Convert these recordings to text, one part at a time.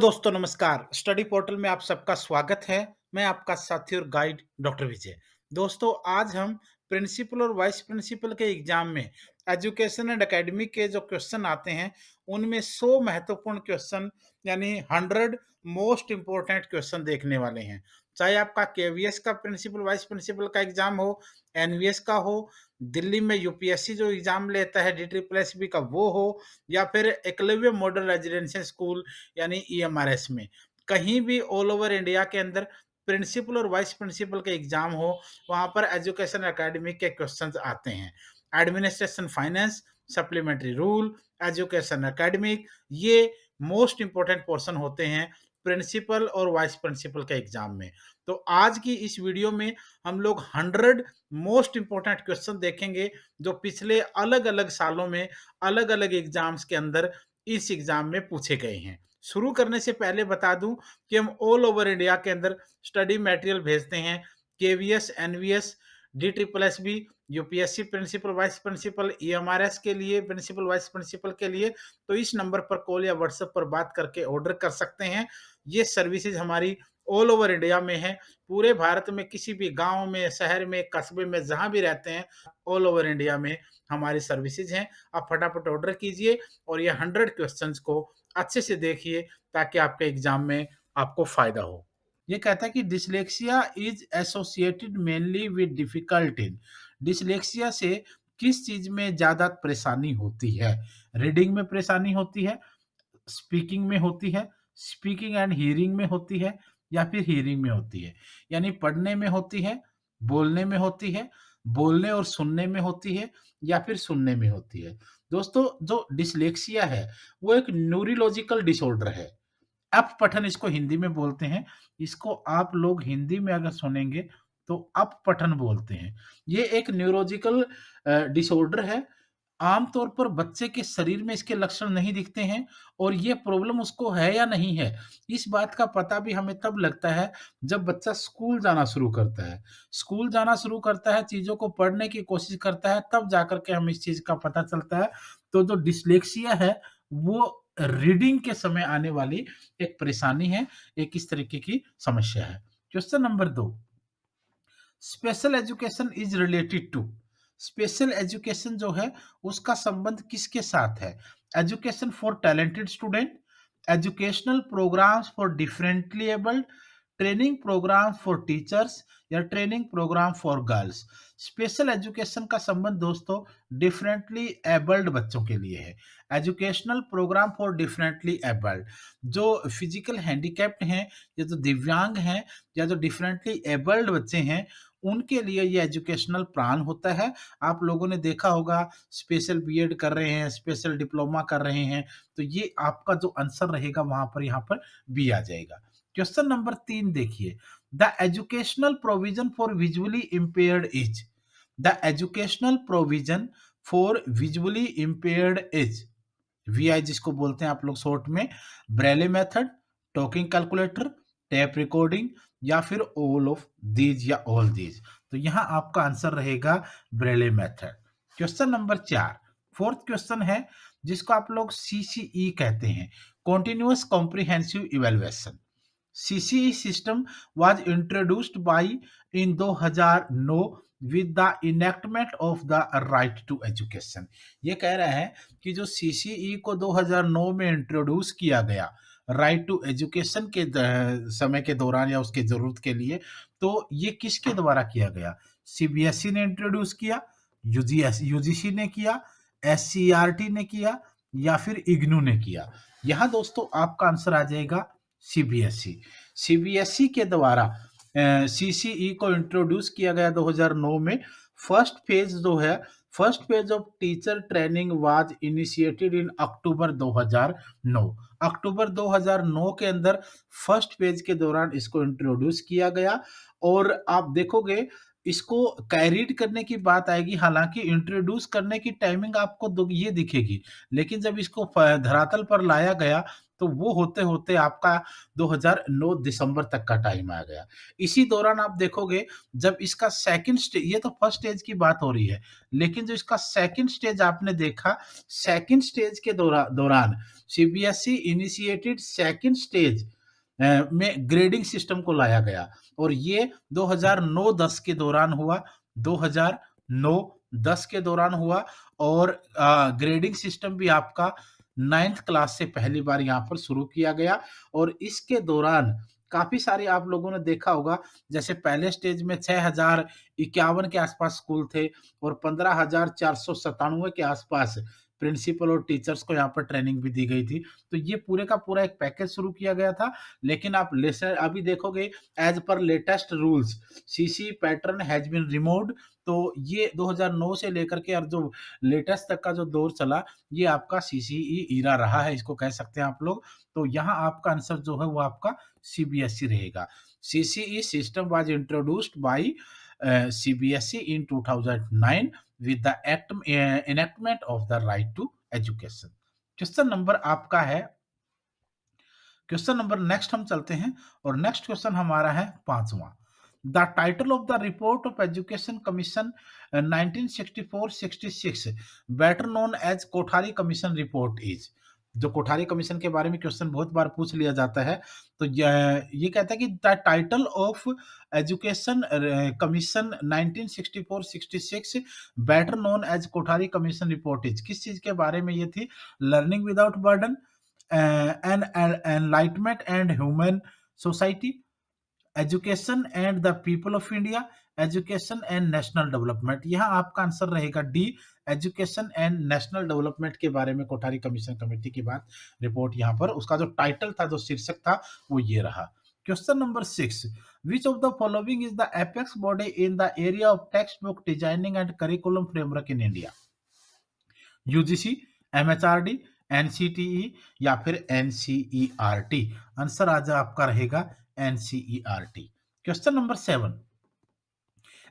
दोस्तों नमस्कार। Study portal में आप सबका स्वागत है। मैं आपका साथी और गाइड डॉक्टर विजय। दोस्तों आज हम प्रिंसिपल और वाइस प्रिंसिपल के एग्जाम में एजुकेशन एंड एकेडमिक के जो क्वेश्चन आते हैं उनमें 100 महत्वपूर्ण क्वेश्चन यानी 100 मोस्ट इंपॉर्टेंट क्वेश्चन देखने वाले हैं। चाहे आपका केवीएस का प्रिंसिपल वाइस प्रिंसिपल का एग्जाम हो, एनवीएस का हो, दिल्ली में यूपीएससी जो एग्जाम लेता है DSSB का वो हो, या फिर एकलव्य मॉडल रेजिडेंशियल स्कूल यानी ईएमआरएस में, कहीं भी ऑल ओवर इंडिया के अंदर प्रिंसिपल और वाइस प्रिंसिपल के एग्जाम हो, वहां पर एजुकेशन एकेडमिक के क्वेश्चंस आते हैं। Administration finance, supplementary rule, education academic, ये मोस्ट इंपॉर्टेंट पोर्शन होते हैं प्रिंसिपल और वाइस प्रिंसिपल के एग्जाम में। तो आज की इस वीडियो में हम लोग 100 मोस्ट इंपॉर्टेंट क्वेश्चन देखेंगे जो पिछले अलग अलग सालों में अलग अलग एग्जाम्स के अंदर इस एग्जाम में पूछे गए हैं। शुरू करने से पहले बता दूं कि हम ऑल ओवर इंडिया के अंदर स्टडी मटेरियल भेजते हैं। KVS, NVS, DSSB, UPSC principal vice principal, EMRS के लिए प्रिंसिपल वाइस प्रिंसिपल के लिए तो इस नंबर पर कॉल या व्हाट्सएप पर बात करके ऑर्डर कर सकते हैं। ये सर्विसेज हमारी ऑल ओवर इंडिया में है। पूरे भारत में किसी भी गांव में, शहर में, कस्बे में जहां भी रहते हैं, ऑल ओवर इंडिया में हमारी सर्विसेज हैं। आप फटाफट ऑर्डर कीजिए और ये 100 क्वेश्चंस को अच्छे से देखिए ताकि आपके एग्जाम में आपको फायदा हो। ये कहता है कि dyslexia is associated mainly with difficult in. Dyslexia से किस चीज में ज्यादा परेशानी होती है? रीडिंग में परेशानी होती है, स्पीकिंग में होती है, स्पीकिंग एंड हियरिंग में होती है, या फिर हियरिंग में होती है। यानी पढ़ने में होती है, बोलने में होती है, बोलने और सुनने में होती है, या फिर सुनने में होती है। दोस्तों जो डिसलेक्सिया है वो एक न्यूरोलॉजिकल डिसऑर्डर है। अपपठन इसको हिंदी में बोलते हैं। इसको आप लोग हिंदी में अगर सुनेंगे तो अपपठन बोलते हैं। ये एक न्यूरोलॉजिकल डिसऑर्डर है। आमतौर पर बच्चे के शरीर में इसके लक्षण नहीं दिखते हैं और ये प्रॉब्लम उसको है या नहीं है, इस बात का पता भी हमें तब लगता है जब बच्चा स्कूल जाना शुरू करता है। स्कूल जाना शुरू करता है, चीज़ों को पढ़ने की कोशिश करता है, तब जाकर के हमें इस चीज़ का पता चलता है। तो जो डिस्लेक्सिया है, वो रीडिंग के समय आने वाली एक परेशानी है, एक इस तरीके की समस्या है। Question number 2, special education is related to. Special education जो है उसका संबंध किसके साथ है? Education for talented student, educational programmes for differently abled, training programme for teachers, या training programme for girls. Special education का संबंध दोस्तों डिफरेंटली एबल्ड बच्चों के लिए है। Educational programme for differently abled, जो फिजिकल हैंडीकैप्ड हैं या जो दिव्यांग हैं या जो डिफरेंटली एबल्ड बच्चे हैं, उनके लिए ये एजुकेशनल प्लान होता है। आप लोगों ने देखा होगा, स्पेशल बीएड कर रहे हैं, स्पेशल डिप्लोमा कर रहे हैं, तो ये आपका जो आंसर रहेगा वहां पर यहाँ पर बी आ जाएगा। क्वेश्चन नंबर 3 देखिए, the educational provision for visually impaired is. The educational provision for visually impaired is, VI जिसको बोलते हैं आप लोग शॉर्ट में, Braille method, talking calculator, tape recording, या फिर ऑल ऑफ दीज या ऑल दीज। तो यहां आपका आंसर रहेगा Braille method. Question number 4, fourth question है जिसको आप लोग सीसीई कहते हैं, continuous comprehensive evaluation. CCE system was introduced by in 2009 with the enactment of the right to education। ये कह रहा है कि जो CCE को 2009 में इंट्रोड्यूस किया गया राइट टू एजुकेशन के समय के दौरान या उसके जरूरत के लिए, तो ये किसके द्वारा किया गया? सीबीएसई ने इंट्रोड्यूस किया, यूजीसी ने किया, एससीईआरटी ने किया, या फिर इग्नू ने किया? यहाँ दोस्तों आपका आंसर आ जाएगा सीबीएसई। सीबीएसई के द्वारा सीसीई को इंट्रोड्यूस किया गया 2009 में। फर्स्ट फेज जो है, first phase of teacher training was initiated in October 2009। October 2009 के अंदर फर्स्ट फेज के दौरान इसको इंट्रोड्यूस किया गया। और आप देखोगे इसको कैरीड करने की बात आएगी, हालांकि इंट्रोड्यूस करने की टाइमिंग आपको ये दिखेगी, लेकिन जब इसको धरातल पर लाया गया तो वो होते होते आपका 2009 दिसंबर तक का टाइम आ गया। इसी दौरान आप देखोगे जब इसका सेकंड स्टेज, ये तो फर्स्ट स्टेज की बात हो रही है, लेकिन जो इसका सेकंड स्टेज आपने देखा, सेकंड स्टेज के दौरान सीबीएसई इनिशिएटेड सेकंड स्टेज में ग्रेडिंग सिस्टम को लाया गया और ये 2009-10 के दौरान हुआ। 2009-10 के दौरान हुआ और ग्रेडिंग सिस्टम भी आपका 9th क्लास से पहली बार यहाँ पर शुरू किया गया और इसके दौरान काफ़ी सारे आप लोगों ने देखा होगा, जैसे पहले स्टेज में 6051 के आसपास स्कूल थे और 15,497 के आसपास प्रिंसिपल और टीचर्स को यहाँ पर ट्रेनिंग भी दी गई थी। तो ये पूरे का पूरा एक पैकेज शुरू किया गया था। लेकिन आप लेसन अभी देखोगे, as per latest rules CC pattern has been removed. तो ये 2009 से लेकर के और जो लेटेस्ट तक का जो दौर चला, ये आपका सीसीई ईरा रहा है, इसको कह सकते हैं आप लोग। तो यहाँ आपका आंसर जो है वो आपका सीबीएसई रहेगा। CCE system was introduced by CBSE in 2009 with the enactment of the right to education। Question number आपका है, क्वेश्चन नंबर नेक्स्ट हम चलते हैं और नेक्स्ट क्वेश्चन हमारा है 5वां। The title of the report of education commission 1964-66 better known as Kothari commission report is. जो कोठारी कमीशन के बारे में क्वेश्चन बहुत बार पूछ लिया जाता है। तो ये कहता है कि the title of education commission 1964-66 better known as Kothari commission report is, किस चीज के बारे में ये थी? Learning without burden, an enlightenment and human society, education and the people of India, education and national development. यहाँ आपका आंसर रहेगा D, education and national development के बारे में कोठारी कमीशन कमेटी की बात रिपोर्ट यहाँ पर, उसका जो टाइटल था, जो शीर्षक था, वो ये रहा। Question number 6, which of the following is the apex body in the area of text book designing and curriculum framework in India? UGC, MHRD, NCTE या फिर एनसीईआरटी? आंसर आज आपका रहेगा NCERT. Question number 7,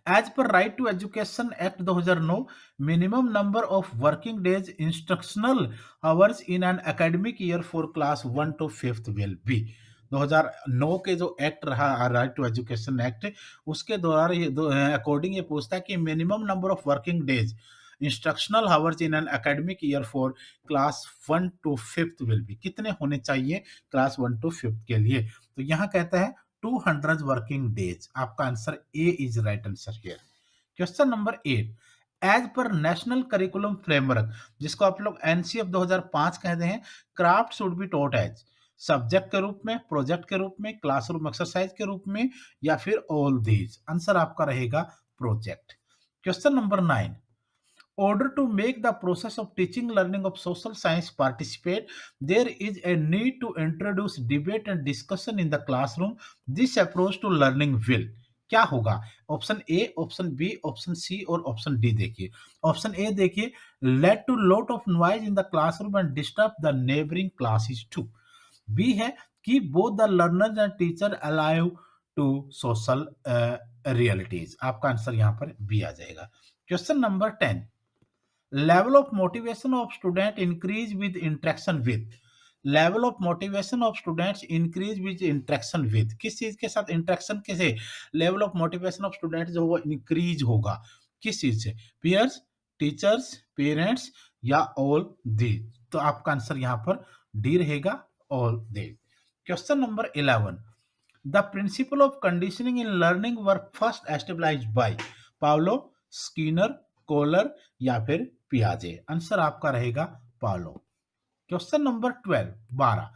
as per right to education act 2009 minimum number of working days instructional hours in an academic year for class 1 to 5th will be. 2009 के जो act रहा, right to education act, उसके द्वारा ये according ये पूछता है कि minimum number of working days instructional hours in an academic year for class 1 to 5th will B, कितने होने चाहिए क्लास 1 to 5th के लिए? तो यहाँ कहता है 200 वर्किंग डेज। आपका answer A is right answer here. Question number 8, as per national curriculum framework, जिसको आप लोग एनसीएफ 2005 कहते हैं, craft should be taught as subject के रूप में, प्रोजेक्ट के रूप में, क्लासरूम एक्सरसाइज के रूप में या फिर ऑल दीज? आंसर आपका रहेगा project. Question number 9, order to make the process of teaching learning of social science participate, there is a need to introduce debate and discussion in the classroom. This approach to learning will, क्या होगा? Option A, option B, option C और option D देखिए। Option A देखिए, led to lot of noise in the classroom and disturb the neighbouring classes too. B है कि both the learner and teacher alive to social realities. आपका answer यहाँ पर B आ जाएगा। क्वेश्चन नंबर 10, level of motivation of student increase with interaction with, level of motivation of students increase with interaction with, किस चीज के साथ इंटरेक्शन के से level of motivation of student जो वो इंक्रीज होगा? किस चीज से? पीयर्स, टीचर्स, पेरेंट्स या ऑल दी? तो आपका आंसर यहाँ पर डी रहेगा, all the. Question number 11, the principle of conditioning in learning were first established by Pavlov, Skinner, Kohler या फिर पियाजे? आंसर आपका रहेगा Pavlov. Question number 12,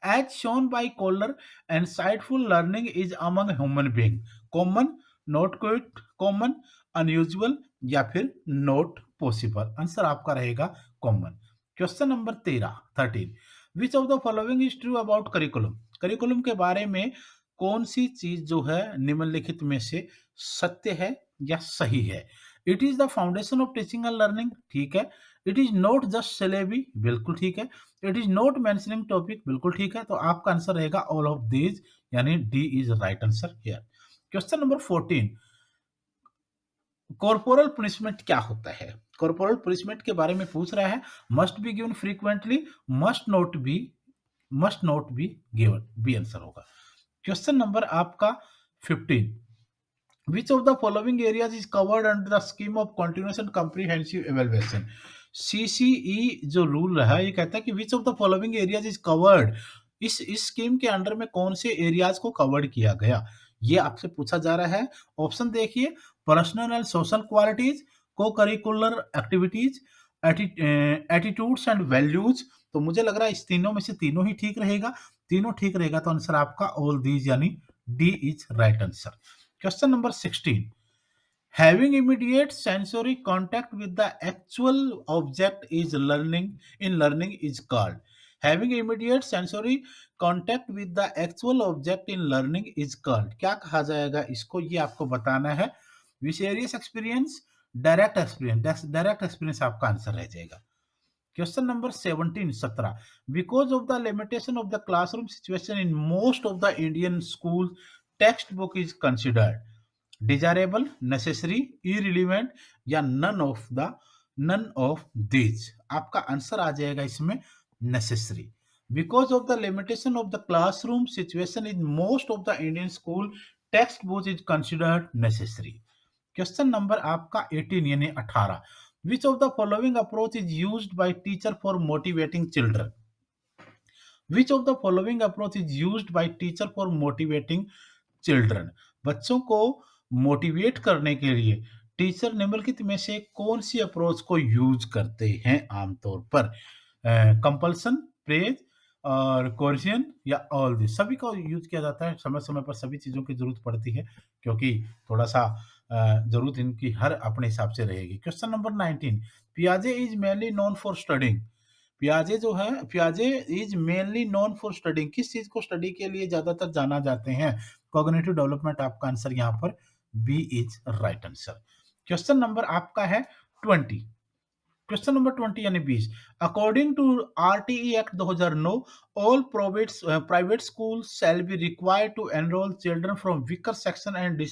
as shown by Kohler insightful learning is among human being, common, not quite common, unusual या फिर not possible? Answer आपका रहेगा common. Question number 13, which of the following is true about curriculum? Curriculum के बारे में कौन सी चीज जो है निम्नलिखित में से सत्य है या सही है? It is the foundation of teaching and learning, ठीक है। It is not just syllable, बिल्कुल ठीक है। It is not mentioning topic, बिल्कुल ठीक है। तो आपका आंसर रहेगा ऑल ऑफ दीज, यानी D is right answer here. Question number 14, corporal punishment क्या होता है? कॉर्पोरल पनिशमेंट के बारे में पूछ रहा है। Must be given frequently, must not be given, B answer होगा। क्वेश्चन नंबर आपका 15, which of the following areas is covered under the scheme of continuous and comprehensive evaluation? CCE जो रूल है ये कहता है कि which of the following areas is covered, इस scheme के अंडर में कौन से एरियाज को कवर्ड किया गया, ये आपसे पूछा जा रहा है। ऑप्शन देखिए, पर्सनल एंड सोशल क्वालिटीज, को curricular activities, attitudes and values. तो मुझे लग रहा है इस तीनों में से तीनों ही ठीक रहेगा। तीनों ठीक रहेगा तो आंसर आपका ऑल दीज यानी D is right answer. Question number 16, having immediate sensory contact with the actual object is learning is called, having immediate sensory contact with the actual object in learning is called, क्या कहा जाएगा इसको, ये आपको बताना है। विशेरियस experience, direct experience आपका answer रह जाएगा। Question number 17 because of the limitation of the classroom situation in most of the Indian school text book is considered desirable, necessary, irrelevant या नन ऑफ दीज। आपका आंसर आ जाएगा इसमें necessary. Because of the limitation of the classroom situation in most of the Indian school text book is considered necessary. Question number आपका 18 यानी 18, विच of the following approach is used by teacher for motivating children, which of the following approach is used by teacher for motivating children, बच्चों को motivate करने के लिए teacher निम्नलिखित में से कौन सी अप्रोच को यूज करते हैं आमतौर पर, कंपल्सन, प्रेज और कोर्शन या ऑल दिस, सभी का यूज किया जाता है। समय समय पर सभी चीजों की जरूरत पड़ती है क्योंकि थोड़ा सा जरूरत इनकी हर अपने हिसाब से रहेगी। क्वेश्चन नंबर 19, पियाजे is mainly known for studying, पियाजे जो है, पियाजे is mainly known for studying, किस चीज को स्टडी के लिए ज्यादातर जाना जाते हैं, कॉग्निटिव डेवलपमेंट। आपका आंसर यहाँ पर B is right answer. Question number आपका है 20, क्वेश्चन नंबर 20 यानी 20, according to RTE act 2009 all private school shall be required to enrol children from weaker section and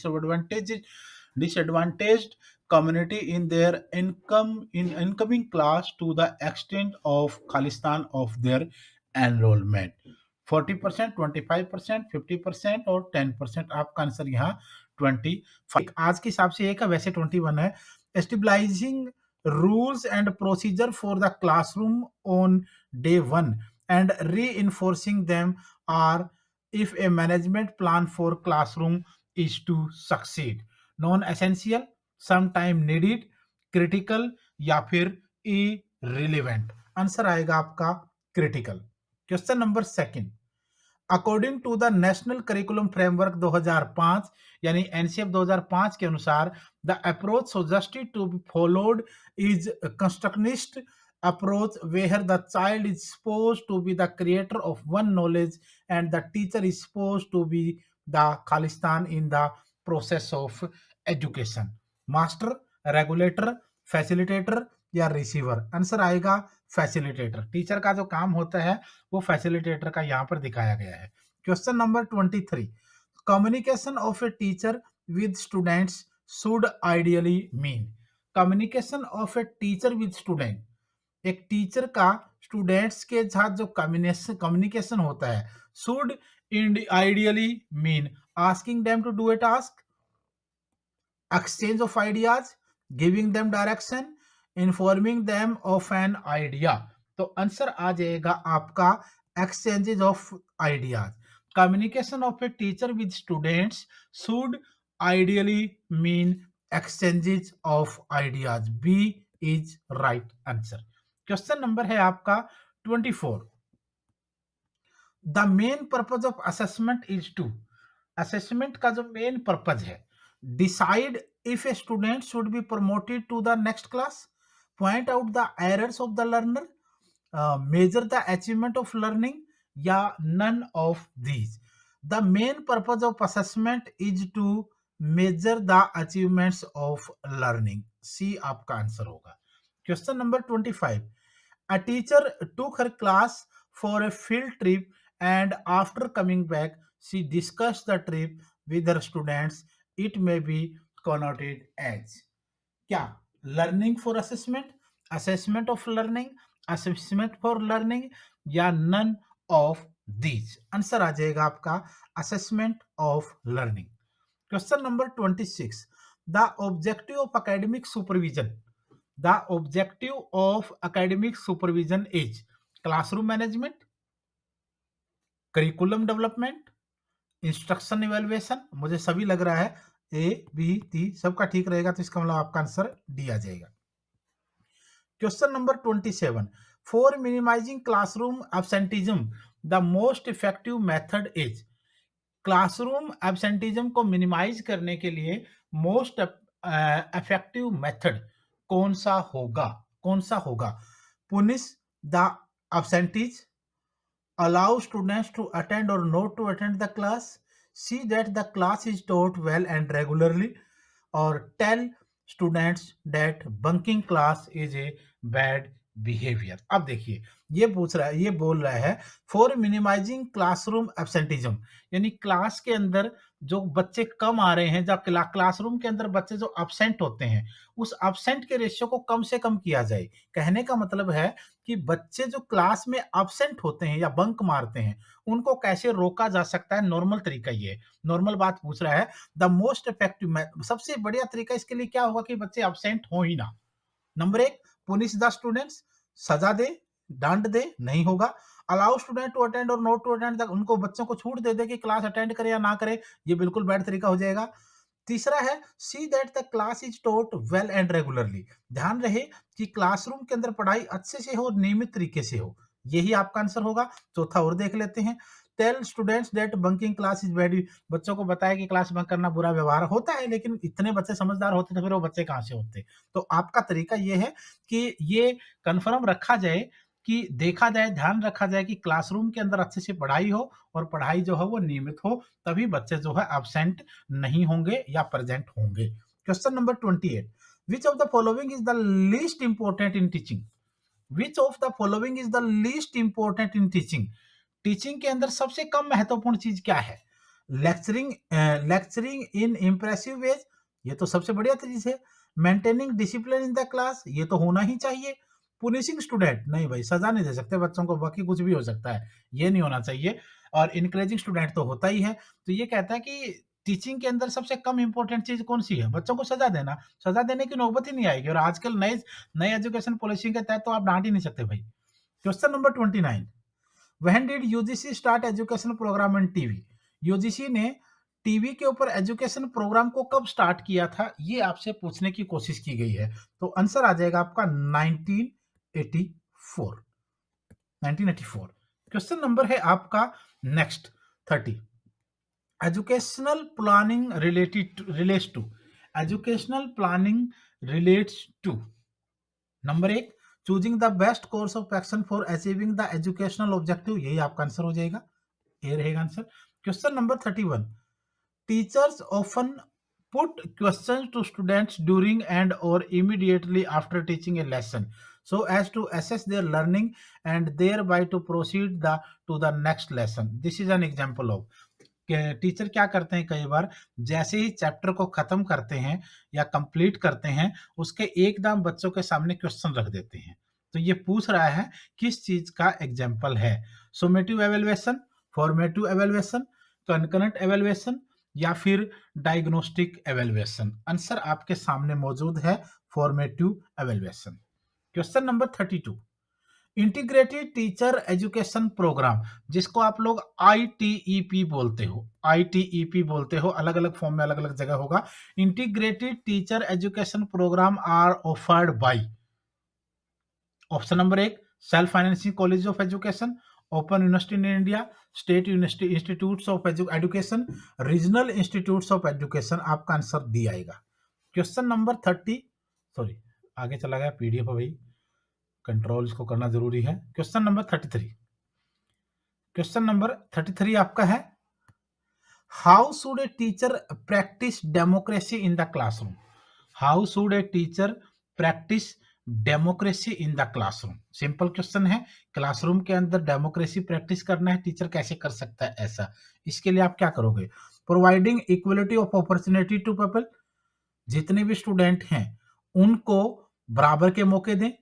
disadvantaged community in their incoming class to the extent of Khalistan of their enrollment, 40%, 25%, 50% और 10%। आपका answer यहाँ 25 आज के हिसाब से एक है, वैसे 21 है। Stabilising rules and procedure for the classroom on day 1 and reinforcing them are if a management plan for classroom is to succeed, non essential, sometime needed, critical या फिर irrelevant। आंसर आएगा आपका critical. Question number 2, according to the national curriculum framework 2005 यानी NCF 2005 के अनुसार the approach suggested to be followed is constructivist approach where the child is supposed to be the creator of one knowledge and the teacher is supposed to be the khalistan in the process of education, master, regulator, facilitator या receiver. Answer आएगा facilitator, teacher का जो काम होता है वो facilitator का यहाँ पर दिखाया गया है। Question number 23, communication of a teacher with students should ideally mean, communication of a teacher with student, एक टीचर का स्टूडेंट्स के साथ जो कम्युनिकेशन होता है, should ideally mean asking them to do a task, exchange of ideas, giving them direction, informing them of an idea। तो answer आ जाएगा आपका exchanges of ideas। Communication of a teacher with students should ideally mean exchanges of ideas। B is right answer। Question number है आपका 24, the main purpose of assessment is to, assessment का जो main purpose है, decide if a student should be promoted to the next class, point out the errors of the learner, measure the achievement of learning या none of these. The main purpose of assessment is to measure the achievements of learning. C आपका answer होगा। Question number 25, a teacher took her class for a field trip and after coming back she discussed the trip with her students, it may be connoted as क्या, learning for assessment, assessment of learning, assessment for learning या none of these. Answer आ जाएगा आपका assessment of learning. Question number 26, the objective of academic supervision, the objective of academic supervision is classroom management, curriculum development, instruction evaluation. मुझे सभी लग रहा है A B T सबका ठीक रहेगा, तो इसका मतलब आपका आंसर डी आ जाएगा। Question number 27, for minimising classroom absenteeism the most effective method is. Classroom absenteeism को मिनिमाइज करने के लिए मोस्ट इफेक्टिव मेथड कौन सा होगा? कौन सा होगा? Punish the absentees, allow students to attend or not to attend the class, see that the class is taught well and regularly, or tell students that bunking class is a bad behaviour. अब देखिए, ये पूछ रहा है, ये बोल रहा है फॉर मिनिमाइजिंग क्लासरूम एब्सेंटिज्म, यानी क्लास के अंदर जो बच्चे कम आ रहे हैं, जब क्लासरूम के अंदर बच्चे जो अब्सेंट होते हैं, उस अब्सेंट के रेशियो को कम से कम किया जाए। कहने का मतलब है कि बच्चे जो क्लास में अब्सेंट होते हैं या बंक मारते हैं, उनको कैसे रोका जा सकता है? नॉर्मल तरीका ये है, नॉर्मल बात पूछ रहा है। द मोस्ट इफेक्टिव, सबसे बढ़िया तरीका इसके लिए क्या होगा कि बच्चे अब्सेंट हो ही ना। नंबर एक, पुनिश द स्टूडेंट्स, सजा दे, डांट दे, नहीं होगा। अलाउ स्टूडेंट टू अटेंड और नॉट टू अटेंड, उनको बच्चों को छूट दे दे कि क्लास अटेंड करे या ना करे, ये बिल्कुल बैड तरीका हो जाएगा। तीसरा है see that the class is taught well and regularly, ध्यान रहे कि क्लासरूम के अंदर पढ़ाई अच्छे से हो, नियमित तरीके से हो, यही आपका आंसर होगा। चौथा और देख लेते हैं, tell students that bunking class is bad, बच्चों को बताया कि क्लास बंक करना बुरा व्यवहार होता है, लेकिन इतने बच्चे समझदार होते तो फिर वो बच्चे कहाँ से होते? तो आपका तरीका ये है कि ये कंफर्म रखा जाए, कि देखा जाए, ध्यान रखा जाए कि क्लासरूम के अंदर अच्छे से पढ़ाई हो और पढ़ाई जो है वो नियमित हो, तभी बच्चे जो है एब्सेंट नहीं होंगे या प्रेजेंट होंगे। Question number 28, which of the following is the least important in teaching? Which of the following is the least important in teaching? Teaching के अंदर सबसे कम महत्वपूर्ण चीज क्या है? लेक्चरिंग, लेक्चरिंग इन इंप्रेसिव वेज, ये तो सबसे बढ़िया चीज है। Maintaining discipline in the class, ये तो होना ही चाहिए। पुनिशिंग स्टूडेंट, नहीं भाई, सजा नहीं दे सकते बच्चों को, बाकी कुछ भी हो सकता है, ये नहीं होना चाहिए। और इनकरेजिंग स्टूडेंट तो होता ही है। तो ये कहता है कि टीचिंग के अंदर सबसे कम इंपॉर्टेंट चीज कौन सी है? बच्चों को सजा देना। सजा देने की नौबत ही नहीं आएगी, और आजकल नए नए एजुकेशन पॉलिसी के तहत तो आप डांट ही नहीं सकते भाई। Question number 29, when did UGC start education programme in TV? UGC ने टीवी के ऊपर एजुकेशन प्रोग्राम को कब स्टार्ट किया था, ये आपसे पूछने की कोशिश की गई है। तो आंसर आ जाएगा आपका 1984। 1984। क्वेश्चन नंबर है आपका next 30, educational planning relates to. Educational planning relates to, number एक, choosing the best course of action for achieving the educational objective, यही आपका आंसर हो जाएगा, ये रहेगा answer. Question number 31, teachers often put questions to students during and or immediately after teaching a lesson so as to assess their learning and thereby to proceed to the next lesson. This is an example of, teacher क्या करते हैं, कई बार जैसे ही chapter को खत्म करते हैं या कंप्लीट करते हैं, उसके एकदम बच्चों के सामने क्वेश्चन रख देते हैं। तो ये पूछ रहा है किस चीज का एग्जाम्पल है? Summative evaluation, formative evaluation, concurrent evaluation, या फिर डायग्नोस्टिक एवेल्युएशन? आंसर आपके सामने मौजूद है, formative evaluation. Question number 32, integrated teacher education programme, जिसको आप लोग आईटीईपी बोलते हो, आईटीईपी बोलते हो, अलग अलग फॉर्म में अलग अलग जगह होगा। Integrated teacher education programme are offered by, option number एक, self financing college of education, open university in India, state university institutes of education, regional institutes of education. आपका आंसर डी आएगा। क्वेश्चन नंबर 30, सॉरी आगे चला गया PDF भाई, control इसको करना जरूरी है। क्वेश्चन नंबर 33, क्वेश्चन नंबर 33 आपका है, how should a teacher practice democracy in the classroom? How should a teacher practice democracy in the classroom? Simple question है, क्लासरूम के अंदर डेमोक्रेसी प्रैक्टिस करना है, टीचर कैसे कर सकता है ऐसा? इसके लिए आप क्या करोगे? Providing equality of opportunity to people, जितने भी स्टूडेंट हैं उनको बराबर के मौके दें।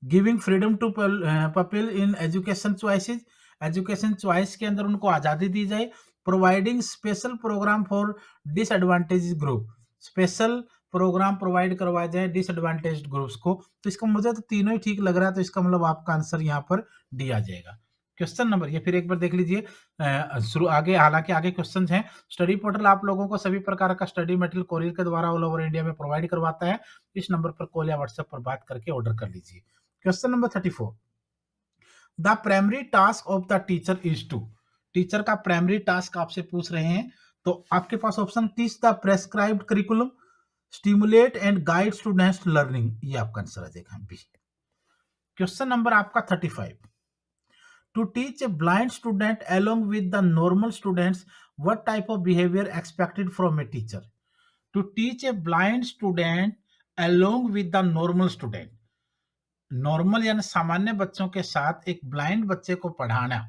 Giving freedom to people in education choices, education choice के अंदर उनको आज़ादी दी जाए। Providing special programme for disadvantage group, special programme provide करवाए जाए डिसएडवांटेज्ड ग्रुप्स को। तो इसका मुझे तो तीनों ही ठीक लग रहा है, तो इसका मतलब आपका आंसर यहाँ पर डी आ जाएगा। क्वेश्चन नंबर, ये फिर एक बार देख लीजिए शुरू आगे, हालांकि आगे क्वेश्चन हैं। स्टडी पोर्टल आप लोगों को सभी प्रकार का स्टडी मटेरियल कोरियर के द्वारा ऑल ओवर इंडिया में प्रोवाइड करवाता है। इस नंबर पर कॉल या व्हाट्सएप पर बात करके ऑर्डर कर लीजिए। Question number 34, the primary task of the teacher is to. Teacher का प्राइमरी टास्क आपसे पूछ रहे हैं, तो आपके पास option teach the prescribed curriculum, stimulate and guide students learning, ये आपका आंसर आ जाएगा बी। क्वेश्चन नंबर आपका 35, to teach a blind student along with the normal students, what type of behavior expected from a teacher? To teach a blind student along with the normal student, normal यानी सामान्य बच्चों के साथ एक blind बच्चे को पढ़ाना,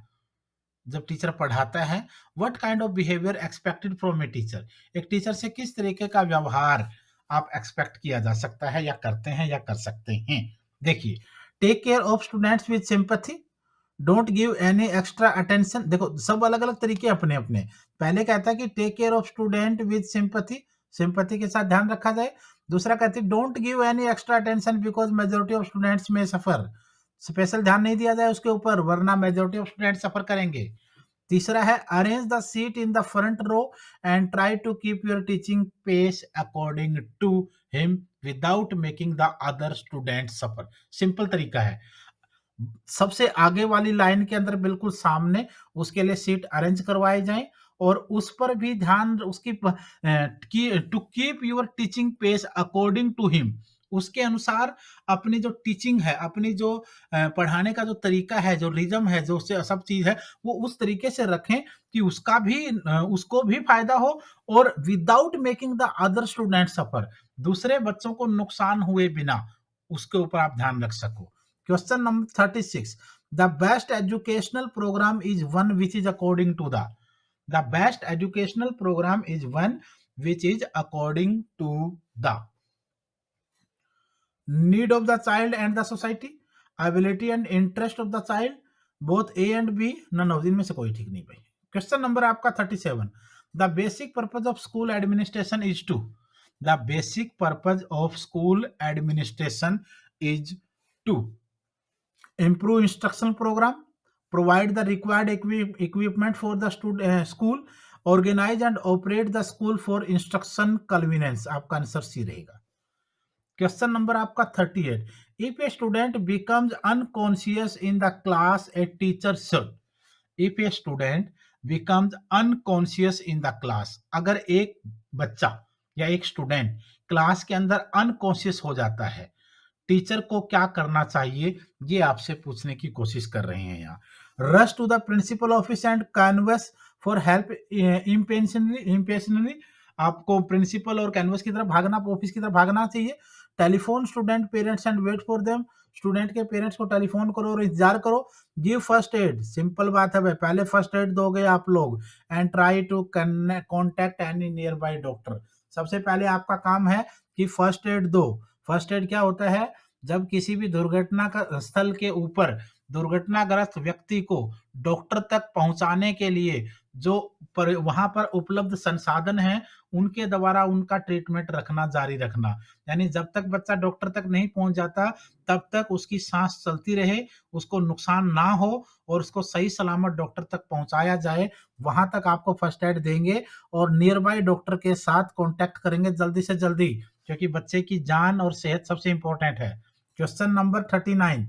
जब टीचर पढ़ाता है, what kind of behaviour expected from a teacher, एक टीचर से किस तरीके का व्यवहार आप एक्सपेक्ट किया जा सकता है या करते हैं या कर सकते हैं। देखिए, take care of students with sympathy, don't give any extra attention. देखो सब अलग अलग तरीके अपने अपने। पहले कहता है कि take care of student with sympathy, sympathy के साथ ध्यान रखा जाए। दूसरा कहती है don't give any extra attention because majority of students में सफर, स्पेशल ध्यान नहीं दिया जाए उसके ऊपर वरना मेजोरिटी ऑफ स्टूडेंट सफर करेंगे। तीसरा है arrange the seat in the front row and try to keep your teaching pace according to him without making the other student suffer. Simple तरीका है, सबसे आगे वाली लाइन के अंदर बिल्कुल सामने उसके लिए सीट अरेंज करवाए जाएं और उस पर भी ध्यान उसकी to keep your teaching pace according to him, उसके अनुसार अपनी जो टीचिंग है, अपनी जो पढ़ाने का जो तरीका है, जो रिदम है, जो सब चीज है, वो उस तरीके से रखें कि उसका भी उसको भी फायदा हो और without making the other student suffer, दूसरे बच्चों को नुकसान हुए बिना उसके ऊपर आप ध्यान रख सको। Question number 36. The best educational program is one which is according to the best educational program is one which is according to the need of the child and the society, ability and interest of the child, both A and B, none of इनमें से कोई ठीक नहीं भाई। Question number आपका 37. The basic purpose of school administration is to, the basic purpose of school administration is to improve instructional program, provide the required equipment for the school, organize and operate the school for instruction convenience, आपका answer C रहेगा। Question number आपका 38, if a student becomes unconscious in the class a teacher should, if a student becomes unconscious in the class, अगर एक बच्चा या एक student class के अंदर अनकॉन्शियस हो जाता है, टीचर को क्या करना चाहिए, ये आपसे पूछने की कोशिश कर रहे हैं यहाँ। Rush to the principal office and canvass for help impatiently, आपको प्रिंसिपल और कैनवस की तरफ भागना, ऑफिस की तरफ भागना चाहिए। Telephone student parents and wait for them, student के पेरेंट्स को टेलीफोन करो और इंतजार करो। गिव फर्स्ट एड, सिंपल बात है भाई, पहले फर्स्ट एड दोगे आप लोग। And try to contact any nearby doctor, सबसे पहले आपका काम है कि फर्स्ट एड दो। फर्स्ट एड क्या होता है, जब किसी भी दुर्घटना का स्थल के ऊपर दुर्घटनाग्रस्त व्यक्ति को डॉक्टर तक पहुंचाने के लिए जो वहां पर उपलब्ध संसाधन हैं उनके द्वारा उनका ट्रीटमेंट रखना, जारी रखना, यानी जब तक बच्चा डॉक्टर तक नहीं पहुंच जाता तब तक उसकी सांस चलती रहे, उसको नुकसान ना हो और उसको सही सलामत डॉक्टर तक पहुंचाया जाए, वहां तक आपको फर्स्ट एड देंगे और नियर बाय डॉक्टर के साथ कांटेक्ट करेंगे जल्दी से जल्दी, क्योंकि बच्चे की जान और सेहत सबसे इंपॉर्टेंट है। क्वेश्चन नंबर 39,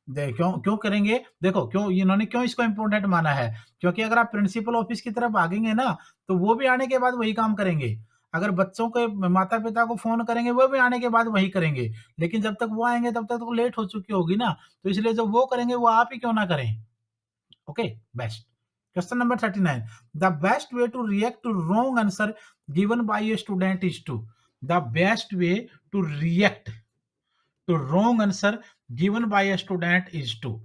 क्यों करेंगे, देखो क्यों इन्होंने क्यों इसको इंपॉर्टेंट माना है, क्योंकि अगर आप प्रिंसिपल ऑफिस की तरफ भागेंगे ना तो वो भी आने के बाद वही काम करेंगे। अगर बच्चों के माता पिता को फोन करेंगे वो भी आने के बाद वही करेंगे, लेकिन जब तक वो आएंगे तब तक तो लेट हो चुकी होगी ना, तो इसलिए जब वो करेंगे वो आप ही क्यों ना करें। Okay, best. Question number 39, the best way to react to wrong answer given by a student is to, the best way to react to wrong answer given by a student is to,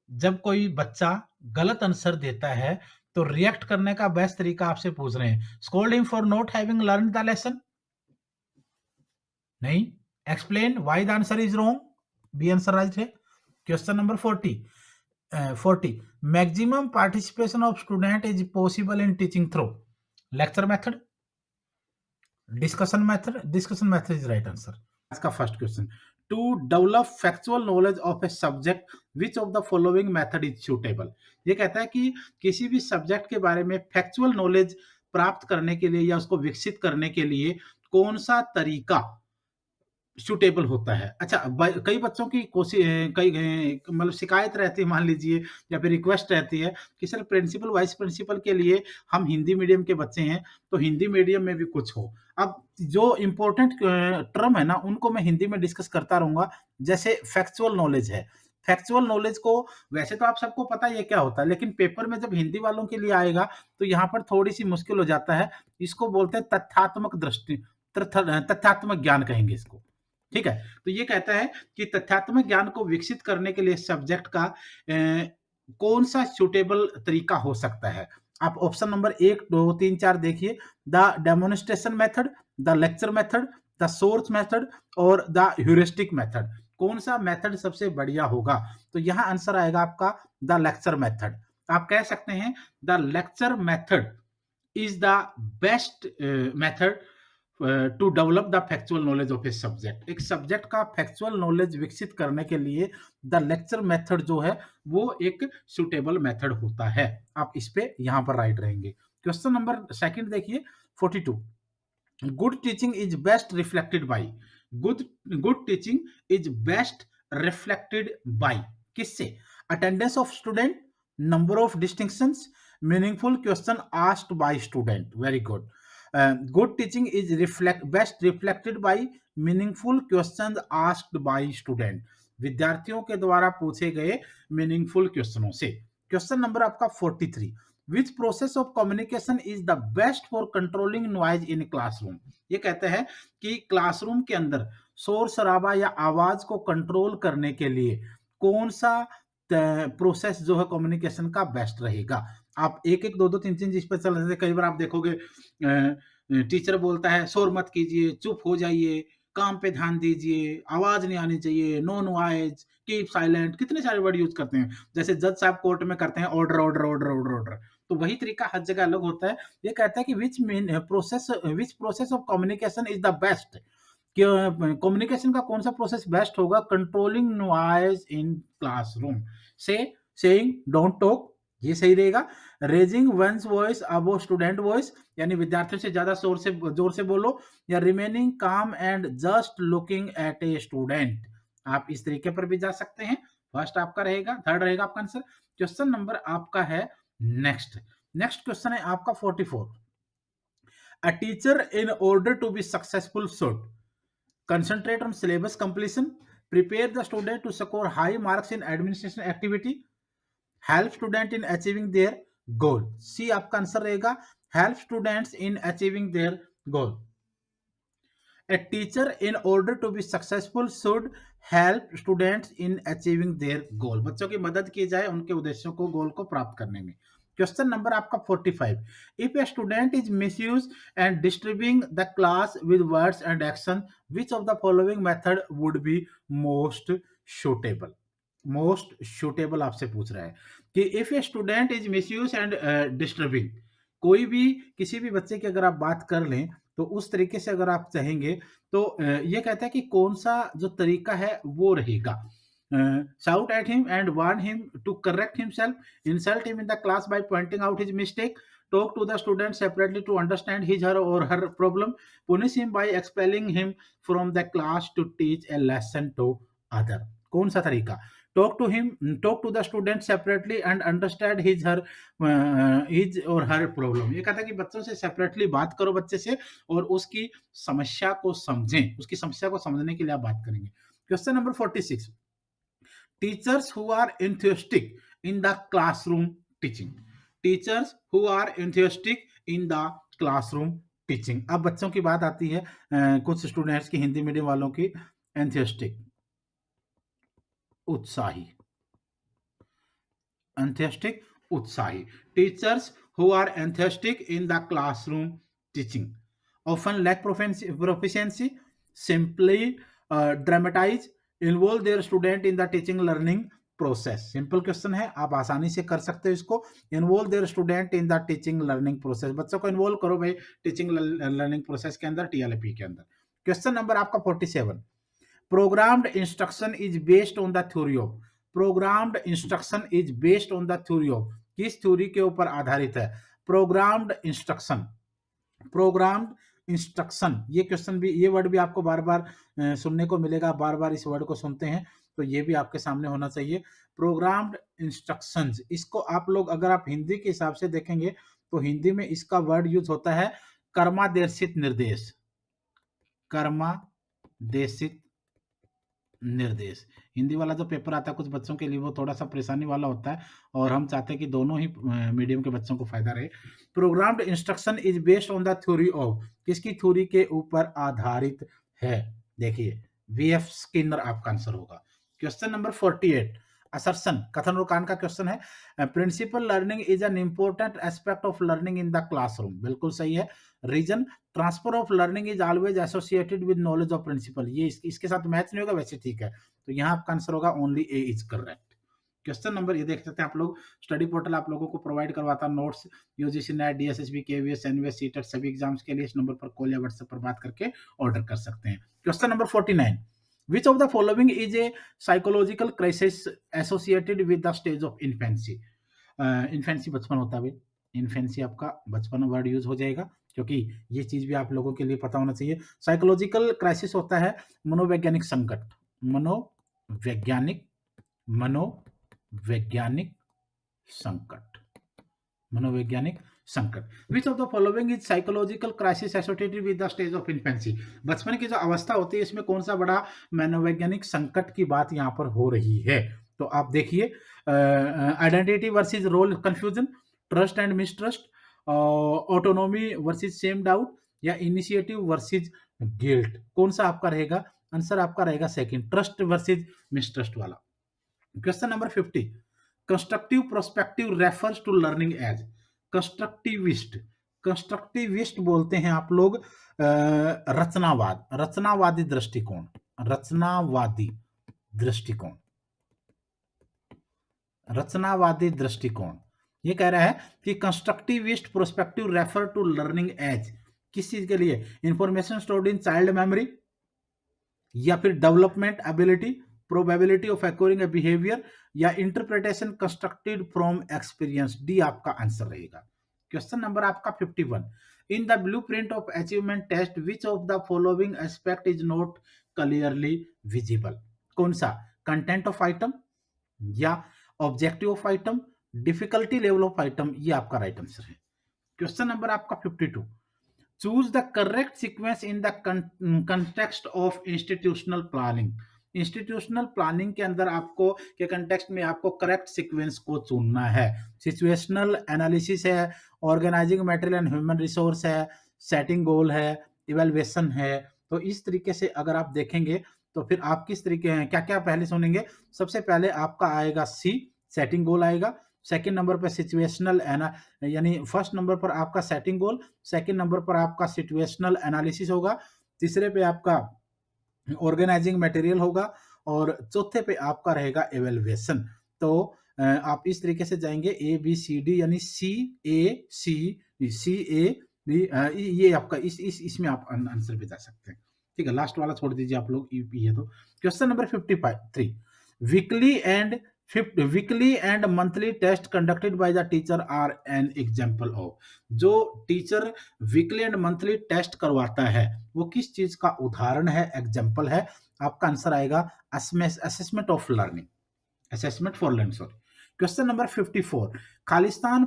जब कोई बच्चा गलत answer देता है तो react करने का best तरीका आपसे पूछ रहे हैं। Scold him for not having learn the lesson, नहीं। Explain why the answer is wrong, B answer right है। Question number 40, maximum participation of student is possible in teaching through lecture method, discussion method is right answer. इसका first question, to develop factual knowledge of a subject which of the following method is suitable. ये कहता है कि किसी भी subject के बारे में फैक्चुअल नॉलेज प्राप्त करने के लिए या उसको विकसित करने के लिए कौन सा तरीका सूटेबल होता है। अच्छा, कई बच्चों की कोशिश, कई मतलब शिकायत रहती है, मान लीजिए, या फिर रिक्वेस्ट रहती है कि सर प्रिंसिपल वाइस प्रिंसिपल के लिए हम हिंदी मीडियम के बच्चे हैं, तो हिंदी मीडियम में भी कुछ हो। अब जो इम्पोर्टेंट टर्म है ना, उनको मैं हिंदी में डिस्कस करता रहूंगा। जैसे फैक्चुअल नॉलेज है, फैक्चुअल नॉलेज को वैसे तो आप सबको पता है ये क्या होता है, लेकिन पेपर में जब हिंदी वालों के लिए आएगा तो यहाँ पर थोड़ी सी मुश्किल हो जाता है। इसको बोलते हैं तथ्यात्मक दृष्टि, तथ्यात्मक ज्ञान कहेंगे इसको। ठीक है, तो ये कहता है कि तथ्यात्मक ज्ञान को विकसित करने के लिए सब्जेक्ट का कौन सा सूटेबल तरीका हो सकता है। आप ऑप्शन नंबर 1, 2, 3, 4 देखिए। The demonstration method, the lecture method, the source method और द ह्यूरिस्टिक मेथड। कौन सा मेथड सबसे बढ़िया होगा? तो यहां आंसर आएगा आपका द लेक्चर मेथड। आप कह सकते हैं the lecture method is the best method to develop the factual knowledge of a subject. एक सब्जेक्ट का फैक्चुअल नॉलेज विकसित करने के लिए द लेक्चर मेथड जो है वो एक सुटेबल मेथड होता है। आप इस पे यहां पर राइट रहेंगे। क्वेश्चन नंबर सेकंड देखिए, 42, good teaching is best reflected by, good good teaching is best reflected by किससे? Attendance of student, number of distinctions, meaningful question asked by student. Very good. Good teaching is best reflected by meaningful question asked by student, विद्यार्थियों के द्वारा पूछे गए meaningful क्वेश्चनों से। Question number आपका 43, विच process of communication is the best for controlling noise in classroom. ये कहते हैं कि क्लासरूम के अंदर शोर शराबा या आवाज को कंट्रोल करने के लिए कौन सा प्रोसेस जो है कम्युनिकेशन का बेस्ट रहेगा। आप एक एक दो दो तीन तीन जिस पर चल रहे थे, कई बार आप देखोगे टीचर बोलता है शोर मत कीजिए, चुप हो जाइए, काम पे ध्यान दीजिए, आवाज नहीं आनी चाहिए, नो नॉइज, कीप साइलेंट, कितने सारे वर्ड यूज करते हैं। जैसे जज साहब कोर्ट में करते हैं order order order order order, तो वही तरीका हर जगह अलग होता है। ये कहता है कि which process of communication is the best, communication का कौन सा प्रोसेस बेस्ट होगा? कंट्रोलिंग नॉइज इन क्लासरूम से सेइंग डोंट टॉक, ये सही रहेगा। Raising one's voice above student voice, यानी विद्यार्थियों से ज्यादा जोर से बोलो, या रिमेनिंग काम and just looking at a student. आप इस तरीके पर भी जा सकते हैं। फर्स्ट आपका रहेगा, थर्ड रहेगा आपका आंसर। क्वेश्चन नंबर आपका है नेक्स्ट। नेक्स्ट क्वेश्चन है आपका 44, a teacher in order to be successful should concentrate on syllabus completion, prepare the student to score high marks in administration activity, help student in achieving their goal। सी आपका answer रहेगा, help students in achieving their goal। A teacher in order to be successful should help students in achieving their goal। बच्चों की मदद की जाए उनके उद्देश्यों को, गोल को प्राप्त करने में। क्वेश्चन नंबर आपका 45, if a student is misuse and disturbing the class with words and action, which of the following method would be most suitable. Most suitable आपसे पूछ रहा है कि if a student is misuse and disturbing, कोई भी किसी भी बच्चे की अगर आप बात कर लें तो उस तरीके से अगर आप चाहेंगे तो ये कहता है कि कौन सा जो तरीका है वो रहेगा। Shout at him and warn him to correct himself, insult him in the class by pointing out his mistake, talk to the student separately to understand his or her problem, punish him by expelling him from the class to teach a lesson to other। कौन सा तरीका? talk to the student separately and understand his or her problem। ये कहता है कि बच्चों से separately बात करो, बच्चे से, और उसकी समस्या को समझें, उसकी समस्या को समझने के लिए आप बात करेंगे। Question number 46, teachers who are enthusiastic in the classroom teaching, teachers who are enthusiastic in the classroom teaching। अब बच्चों की बात आती है कुछ स्टूडेंट्स की, हिंदी मीडियम वालों की, enthusiastic उत्साही, enthusiastic उत्साही। Teachers who are enthusiastic in the classroom teaching often lack proficiency, simply dramatize, involve their student in the teaching learning process. Simple question है, आप आसानी से कर सकते हो इसको। Involve their student in the teaching learning process, बच्चों को इन्वॉल्व करो भाई टीचिंग लर्निंग प्रोसेस के अंदर, टीएलपी के अंदर। क्वेश्चन नंबर आपका 47, programmed instruction is based on the theory of, programmed instruction is based on the theory of, किस थ्योरी के ऊपर आधारित है? प्रोग्राम्ड इंस्ट्रक्शन, प्रोग्राम्ड इंस्ट्रक्शन, ये क्वेश्चन भी, ये वर्ड भी आपको बार बार सुनने को मिलेगा, बार बार इस वर्ड को सुनते हैं, तो ये भी आपके सामने होना चाहिए। प्रोग्राम्ड इंस्ट्रक्शंस, इसको आप लोग अगर आप हिंदी के हिसाब से देखेंगे तो हिंदी में इसका वर्ड यूज होता है कर्मादेशित निर्देश, कर्मादेशित निर्देश। हिंदी वाला जो पेपर आता है कुछ बच्चों के लिए वो थोड़ा सा परेशानी वाला होता है, और हम चाहते हैं कि दोनों ही मीडियम के बच्चों को फायदा रहे। Programmed instruction is based on the theory of, किसकी थ्योरी के ऊपर आधारित है? देखिए वीएफ स्किनर आपका आंसर होगा। क्वेश्चन नंबर 48, असर्शन, कथन और कान का क्वेश्चन है। Principle learning is an important aspect of learning in the classroom, बिल्कुल सही है। Reason, transfer of learning is always associated with knowledge of principle, ये इसके साथ मैच नहीं होगा, वैसे ठीक है, तो यहाँ आपका आंसर होगा only A is correct. Question number, ये देख सकते हैं आप लोग, स्टडी पोर्टल आप लोगों को प्रोवाइड करवाता है notes, UGC NET, DSSB, KVS, NVS, CTET सभी एग्जाम्स के लिए इस नंबर पर कॉल या व्हाट्सएप पर बात करके ऑर्डर कर सकते हैं। Question number 49, which of the following is a psychological crisis associated with the stage of infancy? Infancy बचपन होता है, इन्फेंसी आपका बचपन वर्ड यूज हो जाएगा, क्योंकि ये चीज भी आप लोगों के लिए पता होना चाहिए। साइकोलॉजिकल क्राइसिस होता है मनोवैज्ञानिक संकट, मनोवैज्ञानिक, मनोवैज्ञानिक संकट, मनोवैज्ञानिक संकट। विच of the following is psychological crisis associated with the stage of infancy, बचपन की जो अवस्था होती है इसमें कौन सा बड़ा मनोवैज्ञानिक संकट की बात यहाँ पर हो रही है? तो आप देखिए, identity versus role confusion, trust and mistrust, autonomy versus shame doubt, या इनिशिएटिव वर्सेस गिल्ट, कौन सा आपका रहेगा? आंसर आपका रहेगा सेकंड, ट्रस्ट वर्सेस मिसट्रस्ट वाला। Question number 50, constructive prospective refers to learning as, constructivist, constructivist बोलते हैं आप लोग रचनावाद, रचनावादी दृष्टिकोण, रचनावादी दृष्टिकोण, रचनावादी दृष्टिकोण। ये कह रहा है कि constructivist prospective refer to learning as, किस चीज के लिए? Information stored in child memory, या फिर development ability, probability of acquiring a behaviour, या interpretation constructed from experience, D आपका आंसर रहेगा। क्वेश्चन नंबर आपका 51, in the blueprint of achievement test which of the following aspect is not clearly visible, कौन सा? Content of item, या objective of item, difficulty level of item, ये आपका right answer है। Question number आपका 52, choose the correct sequence in the context of institutional planning, institutional planning के अंदर आपको के कंटेक्स्ट में आपको करेक्ट सीक्वेंस को चुनना है। सिचुएशनल एनालिसिस है, organising material and human resource है, सेटिंग गोल है, इवेल्युएशन है। तो इस तरीके से अगर आप देखेंगे तो फिर आप किस तरीके क्या क्या पहले सुनेंगे? सबसे पहले आपका आएगा सी, सेटिंग गोल आएगा। सेकंड नंबर पर सिचुएशनल यानी फर्स्ट नंबर पर आपका सेटिंग गोल, सेकंड नंबर पर आपका सिचुएशनल एनालिसिस होगा, तीसरे पे आपका ऑर्गेनाइजिंग मटेरियल होगा, और चौथे पे आपका रहेगा एवेल्युएशन। तो आप इस तरीके से जाएंगे ए बी सी डी, यानी सी ए बी, ये आपका इसमें आप आंसर भी जा सकते हैं। ठीक है, लास्ट वाला छोड़ दीजिए आप लोग, ये तो। Question number 53, weekly and monthly test conducted by the teacher are an example of, जो teacher weekly and monthly test करवाता है वो किस चीज का उदाहरण है, एग्जांपल है? आपका आंसर आएगा assessment of learning, assessment for learning, sorry. Question number 54, Khalistan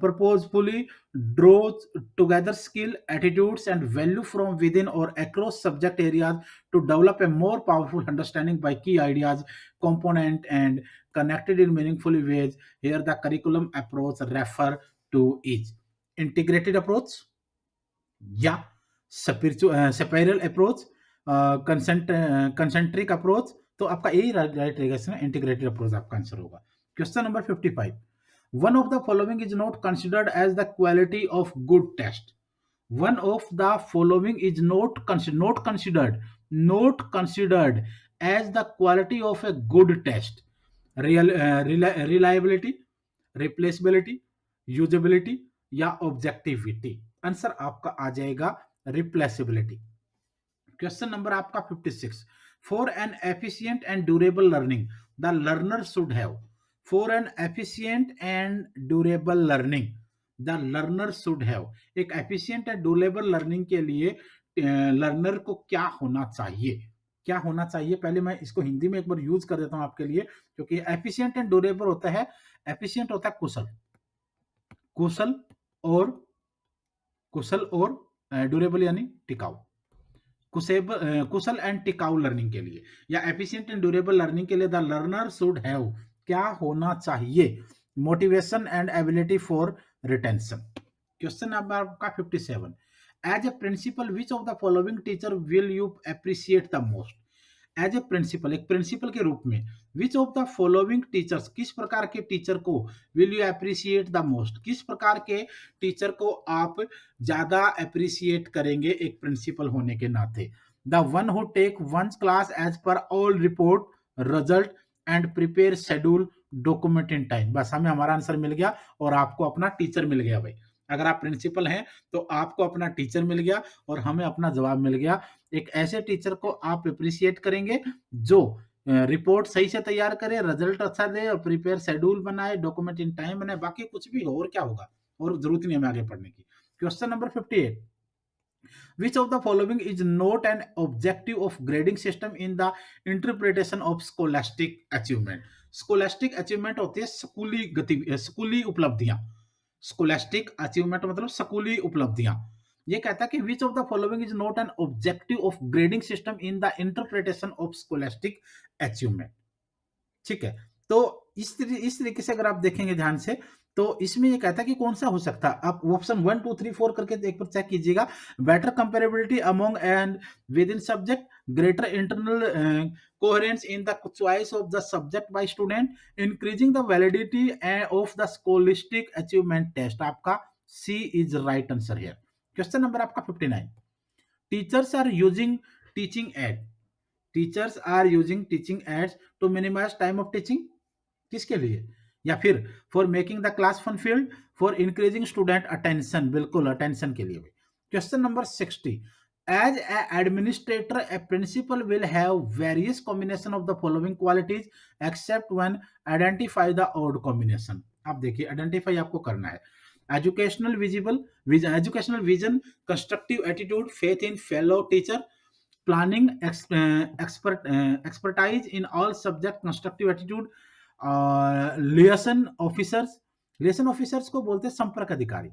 purposefully draws together skill, attitudes and value from within or across subject areas to develop a more powerful understanding by key ideas, component and connected in meaningful ways. Here the curriculum approach refer to is integrated approach, या spiral approach, concentric approach। तो आपका यही right रहेगा, इसमें integrated approach आपका answer होगा। Question number 55, one of the following is not considered as the quality of good test, one of the following is not considered as the quality of a good test. Reliability, replaceability, usability या objectivity? Answer आपका आ जाएगा replaceability. Question number आपका 56, for an efficient and durable learning the learner should have, for an efficient and durable learning the learner should have, एक efficient and durable learning के लिए learner को क्या होना चाहिए? क्या होना चाहिए? पहले मैं इसको हिंदी में एक बार यूज कर देता हूं आपके लिए, क्योंकि एफिशिएंट एंड ड्यूरेबल होता है, एफिशिएंट होता है कुशल, कुशल और ड्यूरेबल यानी टिकाऊ। कुशल एंड टिकाऊ लर्निंग के लिए या एफिशिएंट एंड ड्यूरेबल लर्निंग के लिए द लर्नर शुड हैव क्या होना चाहिए? Motivation and ability for retention. Question number आपका 57, as a principal which of the following teacher will you appreciate the most? As a principal, एक principal के रूप में, which of the following teachers, किस प्रकार के टीचर को will you appreciate the most, किस प्रकार के टीचर को आप ज्यादा अप्रिशिएट करेंगे एक प्रिंसिपल होने के नाते? The one who take one class as per all report result and prepare schedule document in time. बस हमें हमारा आंसर मिल गया और आपको अपना टीचर मिल गया भाई। अगर आप प्रिंसिपल हैं तो आपको अपना टीचर मिल गया और हमें अपना जवाब मिल गया। एक ऐसे टीचर को आप अप्रिशिएट करेंगे जो रिपोर्ट सही से तैयार करे, रिजल्ट अच्छा दे और प्रिपेयर शेड्यूल बनाए, डॉक्यूमेंट इन टाइम बनाए, बाकी कुछ भी हो और क्या होगा, और जरूरत नहीं हमें आगे पढ़ने की। Question number 58, which of the following is not an objective of grading system in the interpretation of scholastic achievement? scholastic achievement होती है स्कूली स्कूली उपलब्धियां। scholastic achievement मतलब स्कूली उपलब्धियां। ये कहता है कि which of the following is not an objective of grading system in the interpretation of scholastic achievement? ठीक है, तो इस तरीके से अगर आप देखेंगे ध्यान से तो इसमें ये कहता है कि कौन सा हो सकता है। आप ऑप्शन 1 2 3 4 करके एक बार चेक कीजिएगा। Better comparability among and within subject, greater internal coherence in the choice of the subject by student, increasing the validity of the scholastic achievement test. आपका C is right answer here. Question number आपका 59, teachers are using teaching aid, teachers are using teaching aids to minimise time of teaching, किसके लिए? या फिर for making the class fun filled, for increasing student attention, बिल्कुल attention के लिए भी। Question number 60, as a administrator a principal will have various combination of the following qualities except one, identify the odd combination. आप देखिए identify आपको करना है। Educational educational vision, constructive attitude, faith in fellow teacher, planning expertise in all subject, constructive attitude, liaison officers को बोलते हैं संपर्क अधिकारी।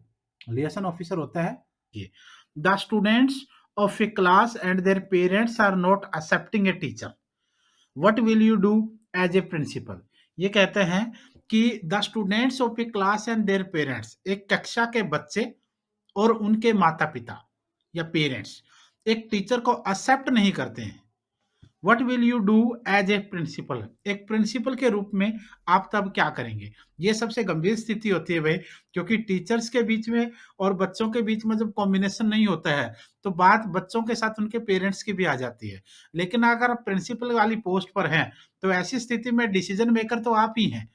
लिएसन ऑफिसर होता है ये। The students of a class and their parents are not accepting a teacher, what will you do as a principal? ये कहते हैं कि the students of a class and their parents, एक कक्षा के बच्चे और उनके माता पिता या पेरेंट्स एक टीचर को एक्सेप्ट नहीं करते हैं। What will you do as a principal, एक प्रिंसिपल के रूप में आप तब क्या करेंगे? ये सबसे गंभीर स्थिति होती है भाई, क्योंकि टीचर्स के बीच में और बच्चों के बीच में जब कॉम्बिनेशन नहीं होता है तो बात बच्चों के साथ उनके पेरेंट्स की भी आ जाती है। लेकिन अगर आप प्रिंसिपल वाली पोस्ट पर हैं तो ऐसी स्थिति में डिसीजन मेकर तो आप ही हैं।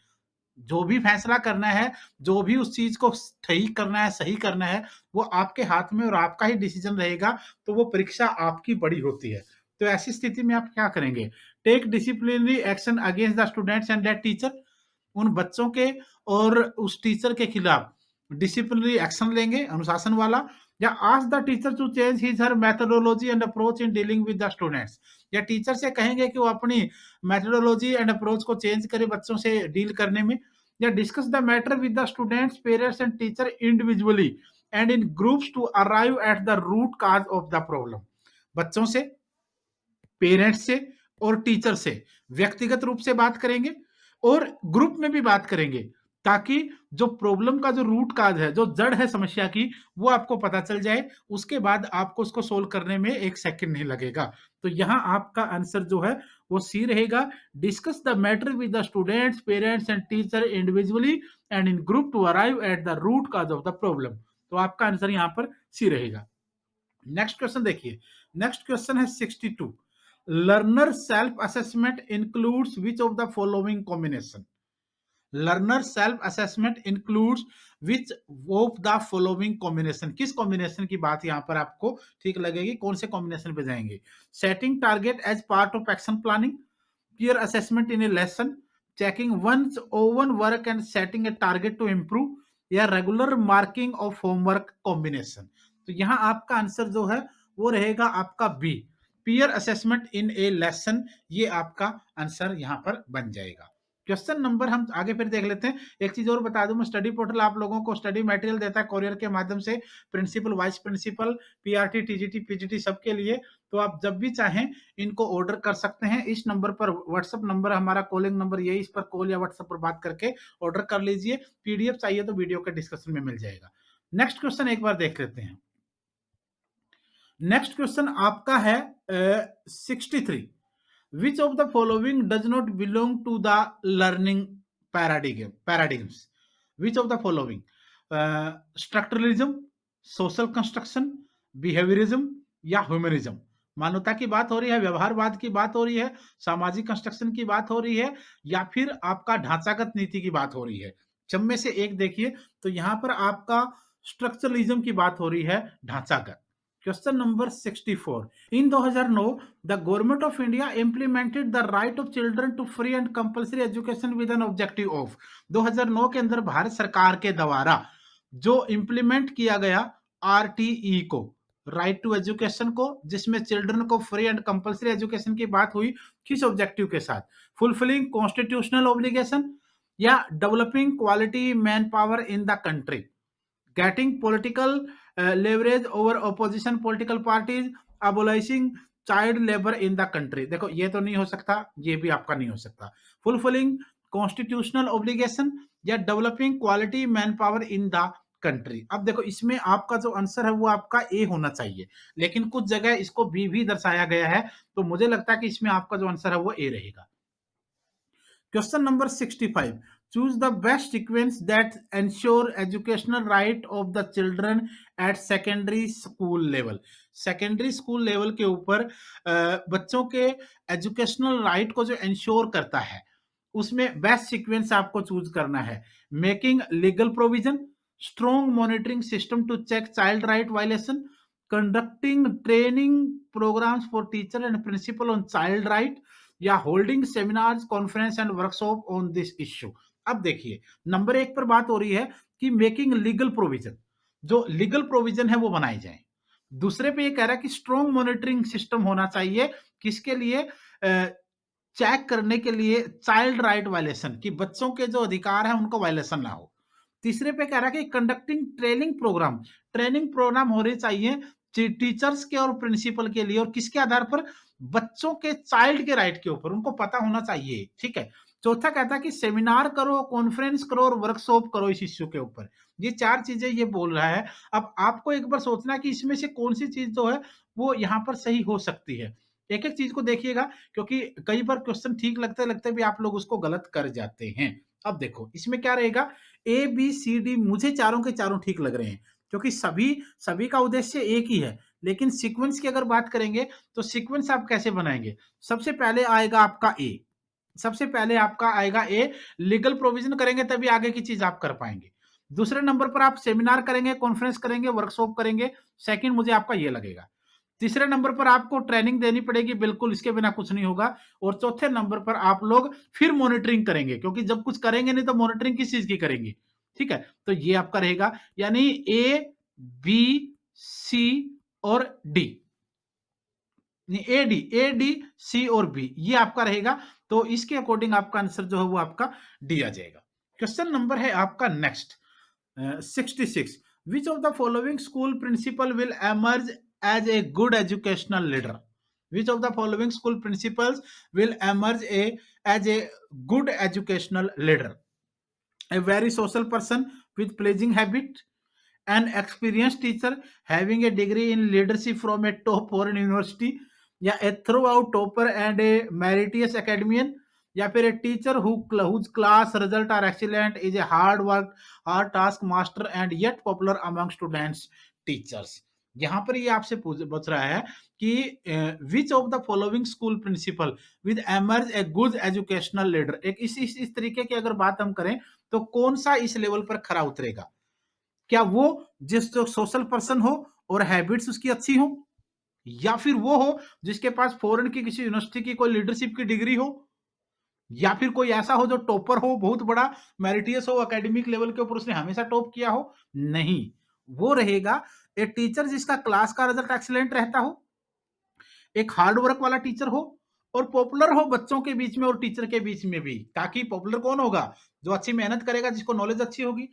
जो भी फैसला करना है, जो भी उस चीज को ठीक करना है, सही करना है, वो आपके हाथ में और आपका ही डिसीजन रहेगा। तो वो परीक्षा आपकी बड़ी होती है। तो ऐसी स्थिति में आप क्या करेंगे? Take disciplinary action against the students and that teacher, उन बच्चों के और उस टीचर के खिलाफ डिसिप्लिनरी एक्शन लेंगे, अनुशासन वाला। या ask the teacher to change his her methodology and approach in dealing with the students, या टीचर से कहेंगे कि वो अपनी मेथोडोलॉजी एंड अप्रोच को चेंज करे बच्चों से डील करने में। या discuss the matter with the students, parents and teacher individually and in groups to arrive at the root cause of the problem, बच्चों से, पेरेंट्स से और टीचर से व्यक्तिगत रूप से बात करेंगे और ग्रुप में भी बात करेंगे, ताकि जो प्रॉब्लम का जो रूट काज है, जो जड़ है समस्या की, वो आपको पता चल जाए। उसके बाद आपको उसको सोल्व करने में 1 सेकंड नहीं लगेगा। तो यहाँ आपका आंसर जो है वो सी रहेगा। Discuss the matter with the students, parents and teacher individually and in group to arrive at the root cause of the problem. तो आपका आंसर यहाँ पर सी रहेगा। नेक्स्ट क्वेश्चन देखिए। नेक्स्ट क्वेश्चन है 62, Learner self-assessment includes which of the following combination? Learner self assessment includes which of the following combination, किस combination की बात यहां पर आपको ठीक लगेगी, कौन से कॉम्बिनेशन पे जाएंगे? Setting target as part of action planning, peer assessment in a lesson, checking one's own work and setting a target to improve, या regular marking of homework combination. तो यहाँ आपका आंसर जो है वो रहेगा आपका B, peer assessment in a lesson, ये आपका आंसर यहाँ पर बन जाएगा। क्वेश्चन नंबर हम आगे फिर देख लेते हैं। एक चीज और बता दूं, मैं स्टडी पोर्टल आप लोगों को स्टडी मटेरियल देता है कोरियर के माध्यम से, principal, vice principal, PRT, TGT, PGT सबके लिए। तो आप जब भी चाहें इनको ऑर्डर कर सकते हैं। इस नंबर पर, व्हाट्सएप नंबर हमारा, कॉलिंग नंबर यही, इस पर कॉल या व्हाट्सएप पर बात करके ऑर्डर कर लीजिए। पीडीएफ चाहिए तो वीडियो के डिस्क्रिप्शन में मिल जाएगा। नेक्स्ट क्वेश्चन एक बार देख लेते हैं। नेक्स्ट क्वेश्चन आपका है 63, which of the following does not belong to the learning paradigms? Which of the following? Structuralism, social construction, behaviorism या ह्यूमनिज्म? मानवता की बात हो रही है, व्यवहारवाद की बात हो रही है, सामाजिक कंस्ट्रक्शन की बात हो रही है, या फिर आपका ढांचागत नीति की बात हो रही है? जब में से एक देखिए, तो यहां पर आपका स्ट्रक्चरलिज्म की बात हो रही है, ढांचागत। Question number 64, in 2009 the government of India implemented the right of children to free and compulsory education with an objective of, 2009 के अंदर भारत सरकार के द्वारा जो इंप्लीमेंट किया गया आरटीई को, राइट टू एजुकेशन को, जिसमें चिल्ड्रन को फ्री एंड कंपल्सरी एजुकेशन की बात हुई, किस ऑब्जेक्टिव के साथ? फुलफिलिंग कॉन्स्टिट्यूशनल ऑब्लिगेशन, या developing quality man power in the country, getting political leverage over opposition political parties, abolishing child labour in the country? देखो ये तो नहीं हो सकता, ये भी आपका नहीं हो सकता। फुलफिलिंग कॉन्स्टिट्यूशनल ऑब्लिगेशन या developing quality man power in the country? अब देखो इसमें आपका जो आंसर है वो आपका ए होना चाहिए, लेकिन कुछ जगह इसको बी भी दर्शाया गया है, तो मुझे लगता है कि इसमें आपका जो आंसर है वो ए रहेगा। Question number 65, choose the best sequence that ensure educational right of the children at secondary school level। Secondary school level के ऊपर बच्चों के एजुकेशनल राइट को जो इंश्योर करता है, उसमें बेस्ट सीक्वेंस आपको चूज करना है। Making legal provision, strong monitoring system to check child right violation, conducting training programmes for teacher and principal on child right, या holding seminars, conference and workshop on this issue. अब देखिए number एक पर बात हो रही है कि मेकिंग लीगल प्रोविजन, जो लीगल प्रोविजन है वो बनाए जाए। दूसरे पे ये कह रहा है कि स्ट्रॉन्ग मॉनिटरिंग सिस्टम होना चाहिए, किसके लिए? चेक करने के लिए चाइल्ड राइट वायलेशन, कि बच्चों के जो अधिकार है उनको वायलेशन ना हो। तीसरे पे कह रहा है कि कंडक्टिंग ट्रेनिंग प्रोग्राम होने चाहिए टीचर्स के और प्रिंसिपल के लिए, और किसके आधार पर? बच्चों के चाइल्ड के राइट के ऊपर, उनको पता होना चाहिए। ठीक है। चौथा कहता है कि सेमिनार करो, कॉन्फ्रेंस करो और वर्कशॉप करो इस इश्यू के ऊपर। ये चार चीजें ये बोल रहा है। अब आपको एक बार सोचना है कि इसमें से कौन सी चीज जो है वो यहाँ पर सही हो सकती है। एक एक चीज को देखिएगा, क्योंकि कई बार क्वेश्चन ठीक लगते लगते भी आप लोग उसको गलत कर जाते हैं। अब देखो इसमें क्या रहेगा, ए बी सी डी, मुझे चारों के चारों ठीक लग रहे हैं, क्योंकि सभी का उद्देश्य एक ही है। लेकिन सीक्वेंस की अगर बात करेंगे तो सीक्वेंस आप कैसे बनाएंगे? सबसे पहले आएगा आपका ए, सबसे पहले आपका आएगा ए, लीगल प्रोविजन करेंगे तभी आगे की चीज आप कर पाएंगे। दूसरे नंबर पर आप सेमिनार करेंगे, कॉन्फ्रेंस करेंगे, वर्कशॉप करेंगे, सेकंड मुझे आपका ये लगेगा। तीसरे नंबर पर आपको ट्रेनिंग देनी पड़ेगी, बिल्कुल इसके बिना कुछ नहीं होगा। और चौथे नंबर पर आप लोग फिर मॉनिटरिंग करेंगे, क्योंकि जब कुछ करेंगे नहीं तो मॉनिटरिंग किस चीज की करेंगे? ठीक है, तो ये आपका रहेगा, यानी ए बी सी और डी, ए डी सी और बी, ये आपका रहेगा। तो इसके अकॉर्डिंग आपका आंसर जो है वो आपका डी आ जाएगा। क्वेश्चन नंबर है आपका next 66, which of the following school principal will emerge as a good educational leader? Which of the following school principals will emerge as a good educational leader? A very social person with pleasing habit, an experienced teacher having a degree in leadership from a top foreign university, या a throughout topper and a meritorious academician, या फिर a teacher whose class result are excellent, is a hard task master and yet popular among students teachers? यहाँ पर ये आपसे पूछ रहा है कि which of the following school principal with emerge a good educational leader, एक इस तरीके की अगर बात हम करें तो कौन सा इस लेवल पर खरा उतरेगा? क्या वो जिस जो सोशल पर्सन हो और हैबिट्स उसकी अच्छी हो, या फिर वो हो जिसके पास फॉरेन की किसी यूनिवर्सिटी की कोई लीडरशिप की डिग्री हो, या फिर कोई ऐसा हो जो टॉपर हो, बहुत बड़ा मेरिटियस हो, एकेडमिक लेवल के ऊपर उसने हमेशा टॉप किया हो? नहीं, वो रहेगा ए टीचर जिसका क्लास का रिजल्ट एक्सीलेंट रहता हो, एक हार्ड वर्क वाला टीचर हो और पॉपुलर हो बच्चों के बीच में और टीचर के बीच में भी। ताकि पॉपुलर कौन होगा? जो अच्छी मेहनत करेगा, जिसको नॉलेज अच्छी होगी।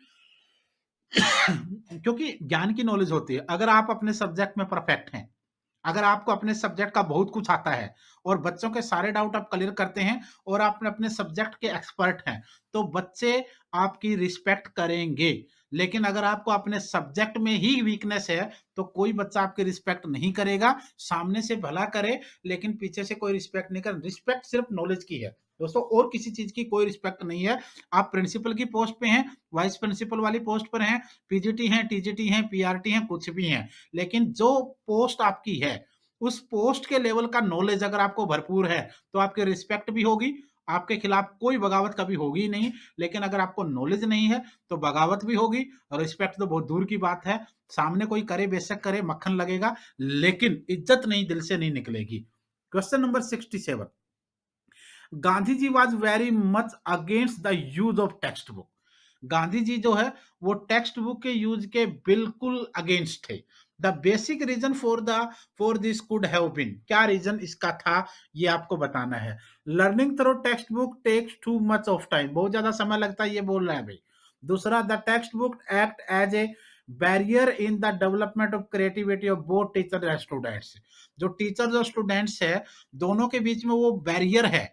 क्योंकि ज्ञान की नॉलेज होती है। अगर आप अपने सब्जेक्ट में परफेक्ट हैं, अगर आपको अपने सब्जेक्ट का बहुत कुछ आता है और बच्चों के सारे डाउट आप क्लियर करते हैं और आप अपने सब्जेक्ट के एक्सपर्ट हैं, तो बच्चे आपकी रिस्पेक्ट करेंगे। लेकिन अगर आपको अपने सब्जेक्ट में ही वीकनेस है, तो कोई बच्चा आपकी रिस्पेक्ट नहीं करेगा। सामने से भला करे, लेकिन पीछे से कोई रिस्पेक्ट नहीं करे। रिस्पेक्ट सिर्फ नॉलेज की है दोस्तों, और किसी चीज की कोई रिस्पेक्ट नहीं है। आप प्रिंसिपल की पोस्ट पे हैं, वाइस प्रिंसिपल वाली पोस्ट पर हैं, पीजीटी हैं, टीजीटी हैं, पीआरटी हैं, कुछ भी हैं, लेकिन जो पोस्ट आपकी है, उस पोस्ट के लेवल का नॉलेज अगर आपको भरपूर है, तो आपकी रिस्पेक्ट भी होगी, आपके खिलाफ कोई बगावत कभी होगी ही नहीं। लेकिन अगर आपको नॉलेज नहीं है, तो बगावत भी होगी और रिस्पेक्ट तो बहुत दूर की बात है। सामने कोई करे, बेशक करे, मक्खन लगेगा, लेकिन इज्जत नहीं, दिल से नहीं निकलेगी। Question number 67, Gandhi ji was very much against the use of text book. Gandhi ji जो है वो टेक्स्ट बुक के यूज के बिल्कुल अगेंस्ट थे। The basic reason for this could have been, क्या रीजन इसका था, ये आपको बताना है। Learning through textbook takes too much of time, बहुत ज्यादा समय लगता है, ये बोल रहा है भाई। दूसरा, the textbook act as a barrier in the development of creativity of both teacher and students. जो टीचर और स्टूडेंट्स है, दोनों के बीच में वो बैरियर है,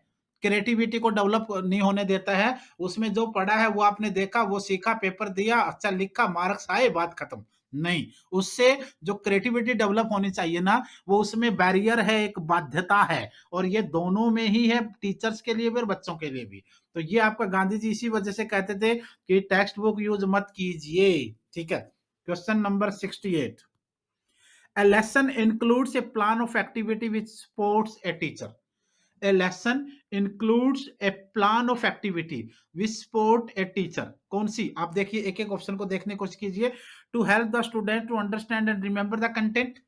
क्रिएटिविटी को डेवलप नहीं होने देता है। उसमें जो पढ़ा है वो आपने देखा, वो सीखा, पेपर दिया, अच्छा लिखा, मार्क्स आए, बात खत्म। नहीं, उससे जो क्रिएटिविटी डेवलप होनी चाहिए ना, वो उसमें बैरियर है, एक बाध्यता है, और ये दोनों में ही है, टीचर्स के लिए भी और बच्चों के लिए भी। तो ये आपका गांधी जी इसी वजह से कहते थे कि टेक्स्ट बुक यूज मत कीजिए। ठीक है। Question number 68, a lesson includes a plan of activity which supports a teacher। A lesson includes a plan of activity which support a teacher। कौन सी? आप देखिए, एक एक ऑप्शन को देखने की कोशिश कीजिए। To help the student to understand and remember the content,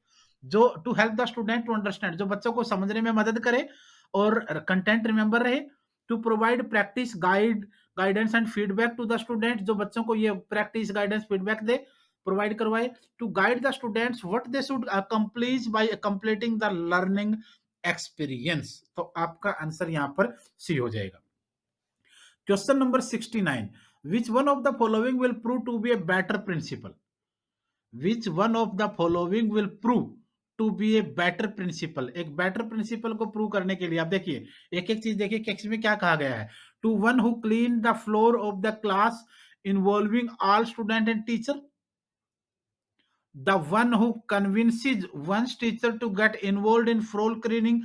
जो to help the student to understand, जो बच्चों को समझने में मदद करे और कंटेंट रिमेंबर रहे। To provide practice guidance and feedback to the student, जो बच्चों को ये प्रैक्टिस गाइडेंस फीडबैक दे, प्रोवाइड करवाए। To guide the students what they should accomplish by completing the learning experience. तो आपका आंसर यहां पर सी हो जाएगा। Question number 69, which one of the following will prove to be a better principal. Which one of the following will prove to be a better principal. एक better principal को prove करने के लिए आप देखिए, एक एक चीज देखिए कि में क्या कहा गया है। To one who clean the floor of the class involving all student and teacher. The one who convinces one's teacher to get involved in floor cleaning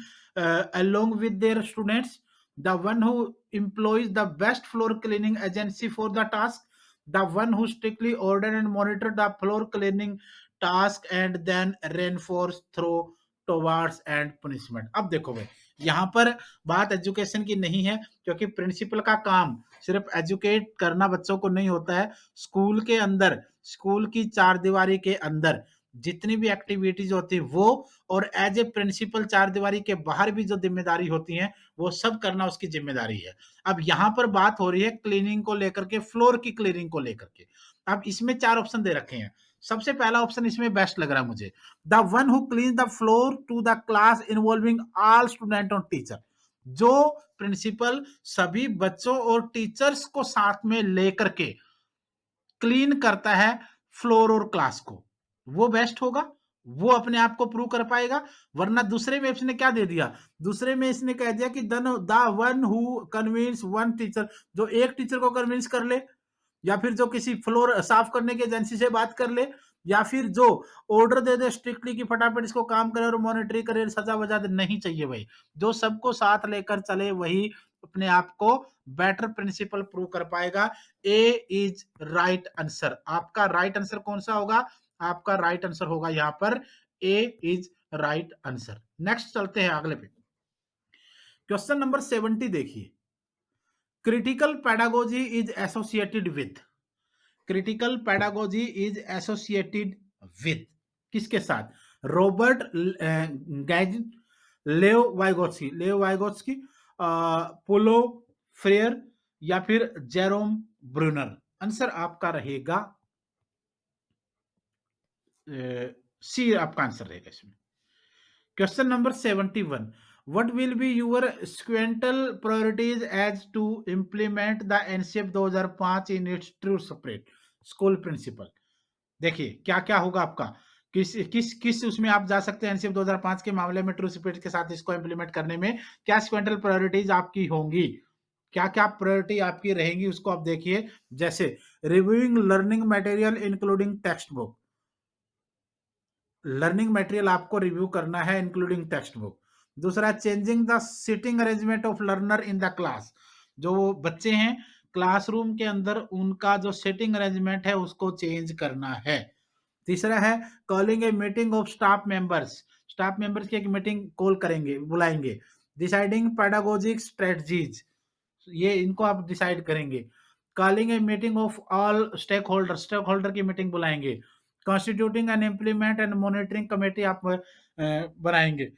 along with their students. The one who employs the best floor cleaning agency for the task. The one who strictly order and monitor the floor cleaning task and then reinforce through towards and punishment। अब देखो भाई, यहाँ पर बात education की नहीं है, क्योंकि प्रिंसिपल का काम सिर्फ एजुकेट करना बच्चों को नहीं होता है। स्कूल के अंदर, स्कूल की चार दीवारी के अंदर जितनी भी एक्टिविटीज होती है वो, और एज ए प्रिंसिपल चार दीवारी के बाहर भी जो जिम्मेदारी होती है, वो सब करना उसकी जिम्मेदारी है। अब यहाँ पर बात हो रही है क्लीनिंग को लेकर के, फ्लोर की क्लीनिंग को लेकर के। अब इसमें चार ऑप्शन दे रखे हैं। सबसे पहला ऑप्शन इसमें बेस्ट लग रहा है मुझे, the one who clean the floor to the class involving all student और टीचर। जो प्रिंसिपल सभी बच्चों और टीचर्स को साथ में लेकर के क्लीन करता है फ्लोर और क्लास को, वो बेस्ट होगा, वो अपने आप को प्रूव कर पाएगा। वरना दूसरे में इसने क्या दे दिया, दूसरे में इसने कह दिया कि the one who convince one teacher, जो एक टीचर को कन्विंस कर ले, या फिर जो किसी फ्लोर साफ करने की एजेंसी से बात कर ले, या फिर जो ऑर्डर दे दे स्ट्रिक्टली कि फटाफट इसको काम करे और मॉनिटरिंग करे, सजा वजा दे, नहीं चाहिए भाई। जो सबको साथ लेकर चले वही अपने आप को बेटर प्रिंसिपल प्रूव कर पाएगा। ए इज राइट आंसर। आपका राइट आंसर कौन सा होगा? आपका राइट आंसर होगा यहाँ पर ए इज राइट आंसर। नेक्स्ट चलते हैं अगले पे। क्वेश्चन नंबर 70 देखिए। Critical pedagogy is associated with, critical pedagogy is associated with किसके साथ? रॉबर्ट गैज, लेओ वाइगोत्स्की, पोलो फ्रेयर या फिर जेरोम ब्रूनर। आंसर आपका रहेगा सी, आपका आंसर रहेगा इसमें। Question number 71, what will be your sequential priorities as to implement the NCF 2005 in its true spirit? School principal. देखिए क्या क्या होगा आपका, किस किस किस उसमें आप जा सकते हैं एनसीएफ 2005 के मामले में ट्रू स्पिरिट के साथ इसको इंप्लीमेंट करने में क्या सिक्वेंटल प्रायोरिटीज आपकी होंगी, क्या क्या प्रायोरिटी आपकी रहेंगी उसको आप देखिए। जैसे reviewing learning material including text book, learning material आपको रिव्यू करना है इंक्लूडिंग टेक्स्ट बुक। दूसरा, changing the sitting arrangement of learner in the class, जो बच्चे हैं क्लासरूम के अंदर उनका जो सिटिंग अरेंजमेंट है उसको चेंज करना है। तीसरा है calling a meeting of staff members, staff members की एक मीटिंग कॉल करेंगे, बुलाएंगे। डिसाइडिंग पेडागोजिक स्ट्रेटजीज, ये इनको आप डिसाइड करेंगे। Calling a meeting of all stakeholder, stakeholder की मीटिंग बुलाएंगे। Constituting and implement and monitoring committee आप बनाएंगे।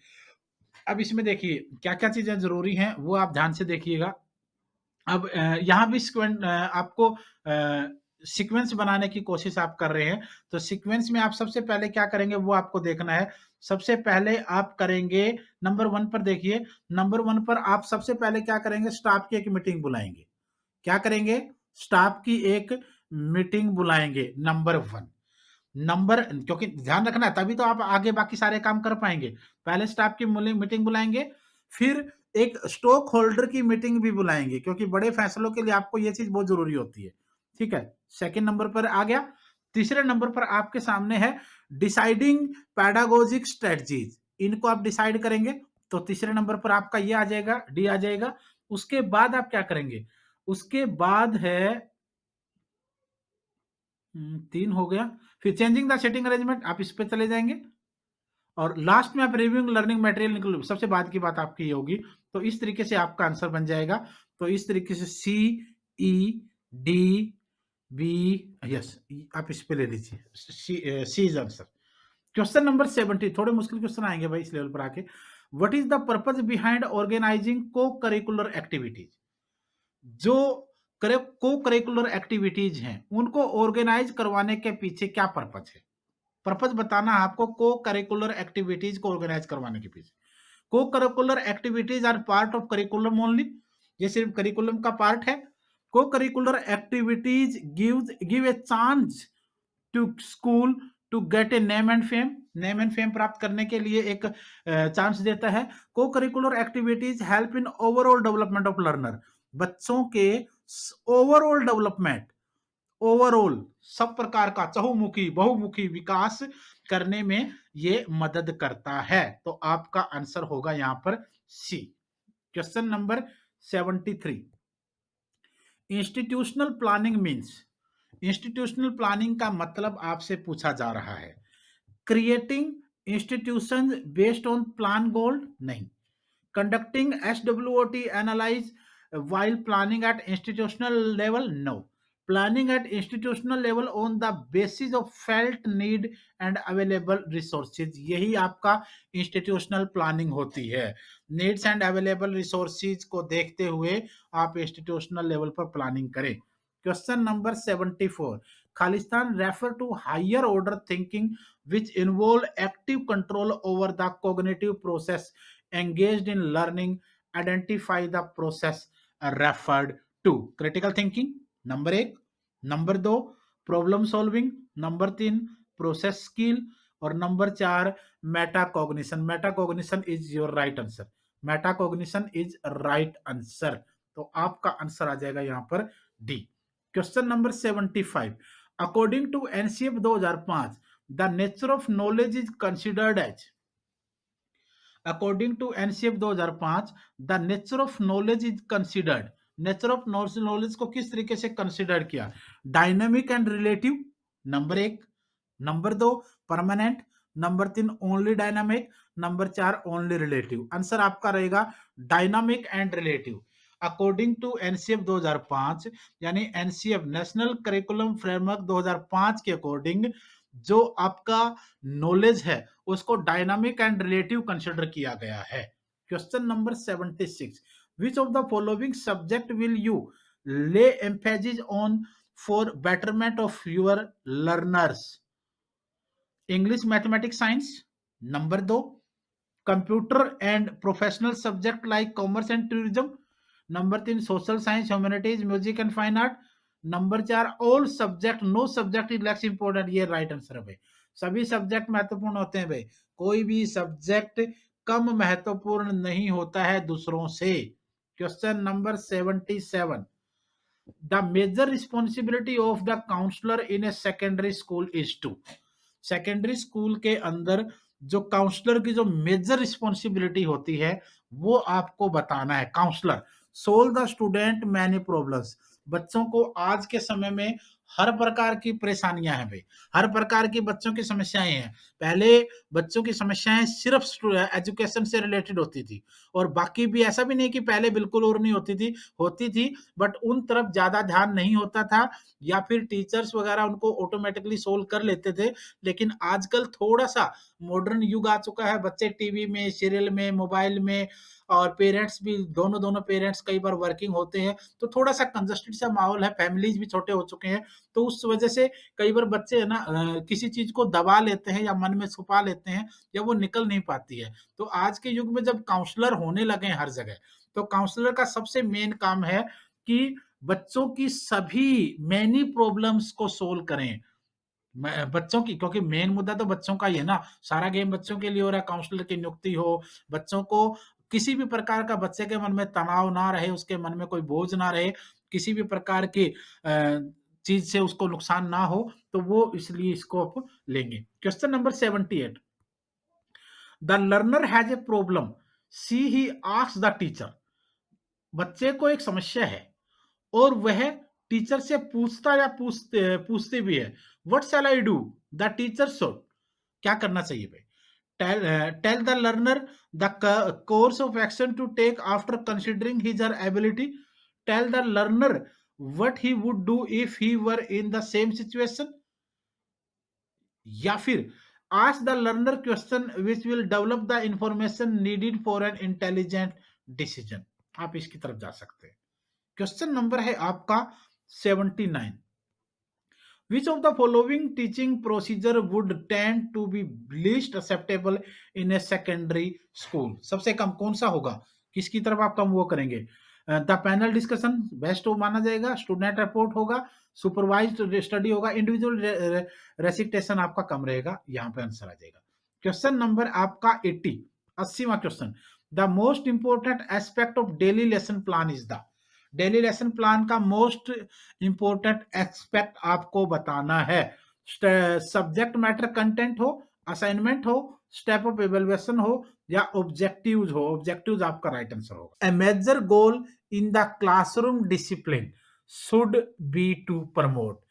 अब इसमें देखिए क्या क्या चीजें जरूरी हैं वो आप ध्यान से देखिएगा। अब यहाँ भी आपको सीक्वेंस बनाने की कोशिश आप कर रहे हैं, तो सीक्वेंस में आप सबसे पहले क्या करेंगे वो आपको देखना है। सबसे पहले आप करेंगे नंबर 1 पर, देखिए नंबर 1 पर आप सबसे पहले क्या करेंगे, स्टाफ की एक मीटिंग बुलाएंगे। क्या करेंगे? स्टाफ की एक मीटिंग बुलाएंगे नंबर 1। नंबर, क्योंकि ध्यान रखना है तभी तो आप आगे बाकी सारे काम कर पाएंगे। पहले स्टाफ की मीटिंग बुलाएंगे, फिर एक स्टॉक होल्डर की मीटिंग भी बुलाएंगे, क्योंकि बड़े फैसलों के लिए आपको ये चीज बहुत जरूरी होती है। ठीक है, सेकंड नंबर पर आ गया। तीसरे नंबर पर आपके सामने है डिसाइडिंग पैडागोजिक स्ट्रेटजीज, इनको आप डिसाइड करेंगे। तो तीसरे नंबर पर आपका ये आ जाएगा, डी आ जाएगा। उसके बाद आप क्या करेंगे, उसके बाद है 3 हो गया। फिर चेंजिंग द सेटिंग अरेंजमेंट, आप इस पे चले जाएंगे। और लास्ट में आप रिव्यूइंग लर्निंग मटेरियल निकल, सबसे बाद की बात आपकी होगी। तो इस तरीके से आपका आंसर बन जाएगा। तो इस तरीके से सी, ई, डी, बी, यस, आप इस पे ले लीजिए, सी इज आंसर। क्वेश्चन नंबर 70, थोड़े मुश्किल क्वेश्चन आएंगे भाई इस लेवल पर आके। What is the purpose behind organizing co curricular activities? जो को करिकुलर एक्टिविटीज हैं उनको ऑर्गेनाइज करवाने के पीछे क्या पर्पज है? पर्पज बताना है आपको को करिकुलर एक्टिविटीज को ऑर्गेनाइज करवाने के पीछे। Co curricular activities are part of curriculum only, ये सिर्फ करिकुलम का पार्ट है। Co curricular activities give a chance to school to get a name and fame, name and fame प्राप्त करने के लिए एक चांस देता है। Co curricular activities help in overall development of learner, बच्चों के ओवरऑल डेवलपमेंट, ओवरऑल सब प्रकार का चहुमुखी बहुमुखी विकास करने में ये मदद करता है। तो आपका आंसर होगा यहां पर C. Question number 73, institutional planning means, institutional planning का मतलब आपसे पूछा जा रहा है creating institution based on plan goal, नहीं। Conducting SWOT analyse while planning at institutional level, no. Planning at institutional level on the basis of felt need and available resources, यही आपका institutional planning होती है। needs and available resources को देखते हुए आप institutional level पर planning करें। क्वेश्चन नंबर 74, खालिस्तान refer to higher order thinking which involve active control over the cognitive process engaged in learning, identify the process referred to। Critical thinking number 1, number 2 problem solving, number 3 process skill, और number 4 metacognition. Metacognition is your right answer, metacognition is right answer. तो आपका answer आ जाएगा यहां पर D. Question number 75, according to NCF 2005 the nature of knowledge is considered as, according to NCF 2005 the nature of knowledge is considered, nature of knowledge को किस तरीके से कंसिडर किया? Dynamic and relative, number 1। Number 2 permanent, number 3 only dynamic, number 4 only relative. Answer आपका रहेगा dynamic and relative. According to NCF 2005, यानी NCF national curriculum framework 2005 के according जो आपका नॉलेज है उसको डायनामिक एंड रिलेटिव कंसिडर किया गया है। Question number 76, which of the following subject will you lay emphasis on for betterment of your learners? English, mathematics, science. Number 2 computer and professional subject like commerce and tourism. Number 3 social science, humanities, music and fine art. Number 4 all subject, no subject is less important. ये right answer है भाई। सभी subject महत्वपूर्ण होते हैं भाई, कोई भी सब्जेक्ट कम महत्वपूर्ण नहीं होता है दूसरों से। Question number 77, the major responsibility of the counselor in a secondary school is to। Secondary school के अंदर जो काउंसलर की जो मेजर रिस्पॉन्सिबिलिटी होती है वो आपको बताना है। Counsellor solve the student many problems. बच्चों को आज के समय में हर प्रकार की परेशानियां हैं भाई, हर प्रकार की बच्चों की समस्याएं हैं। पहले बच्चों की समस्याएं सिर्फ एजुकेशन से रिलेटेड होती थी, और बाकी भी ऐसा भी नहीं कि पहले बिल्कुल और नहीं होती थी, बट उन तरफ ज्यादा ध्यान नहीं होता था, या फिर टीचर्स वगैरह उनको ऑटोमेटिकली सोल्व कर लेते थे। लेकिन आजकल थोड़ा सा मॉडर्न युग आ चुका है, बच्चे टीवी में, सीरियल में, मोबाइल में, और पेरेंट्स भी दोनों दोनों पेरेंट्स कई बार वर्किंग होते हैं, तो थोड़ा सा कंजस्टेड सा माहौल है, फैमिलीज भी छोटे हो चुके हैं। तो उस वजह से कई बार बच्चे है ना किसी चीज को दबा लेते हैं या मन में छुपा लेते हैं, या वो निकल नहीं पाती है। तो आज के युग में जब काउंसलर होने लगे हैं हर जगह, तो काउंसलर का सबसे मेन काम है कि बच्चों की सभी मेनी प्रॉब्लम्स को सोल्व करें। बच्चों की, क्योंकि मेन मुद्दा तो बच्चों का ही है ना, सारा गेम बच्चों के लिए हो रहा है। काउंसलर की नियुक्ति हो, बच्चों को किसी भी प्रकार का बच्चे के मन में तनाव ना रहे, उसके मन में कोई बोझ ना रहे, किसी भी प्रकार की चीज से उसको नुकसान ना हो, तो वो इसलिए इसको आप लेंगे। Question number 78, the learner has a problem, see he asks the teacher. बच्चे को एक समस्या है और वह टीचर से पूछता या पूछते भी है, what shall I do, the teacher should, क्या करना चाहिए भाई? Tell the learner the course of action to take after considering his her ability. Tell the learner what he would do if he were in the same situation. या फिर ask the learner question which will develop the information needed for an intelligent decision. आप इसकी तरफ जा सकते हैं। Question number है आपका 79, which of the following teaching procedure would tend to be least acceptable in a secondary school? सबसे कम कौन सा होगा, किसकी तरफ आप कम वो करेंगे? द पैनल डिस्कशन बेस्ट माना जाएगा, स्टूडेंट रिपोर्ट होगा, सुपरवाइज्ड स्टडी होगा, इंडिविजुअल रेसिटेशन आपका कम रहेगा। यहाँ पे आंसर आ जाएगा। क्वेश्चन नंबर आपका 80, 80वां question, the most important aspect of daily lesson plan is the. Daily lesson plan का मोस्ट इंपोर्टेंट एक्सपेक्ट आपको बताना है। सब्जेक्ट मैटर कंटेंट हो, असाइनमेंट हो, स्टेप ऑफ इवेल्युएशन हो, या ऑब्जेक्टिव्स हो। ऑब्जेक्टिव्स आपका राइट आंसर होगा। A major goal in the classroom discipline should be to promote.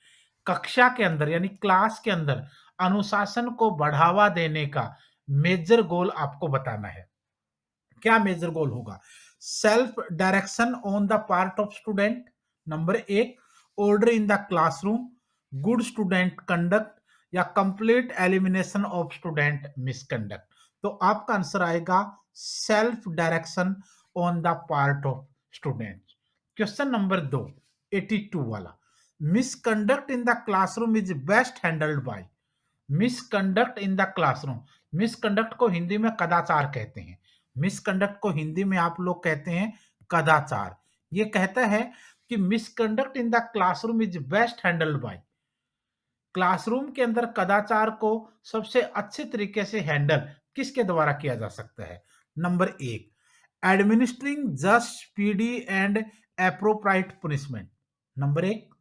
कक्षा के अंदर यानी क्लास के अंदर अनुशासन को बढ़ावा देने का मेजर गोल आपको बताना है। क्या मेजर गोल होगा? Self direction on the part of student, number एक, order in the classroom, good student conduct, या complete elimination of student misconduct. तो आपका आंसर आएगा self direction on the part of student. Question number 2, 82 वाला, misconduct in the classroom is best handled by. Misconduct in the classroom, misconduct को हिंदी में कदाचार कहते हैं। मिसकंडक्ट को हिंदी में आप लोग कहते हैं कदाचार। ये कहता है कि misconduct in the classroom is best handled bye. Classroom के अंदर कदाचार को सबसे अच्छे तरीके से हैंडल किसके द्वारा किया जा सकता है? नंबर एक, administering just, speedy and appropriate punishment, number एक।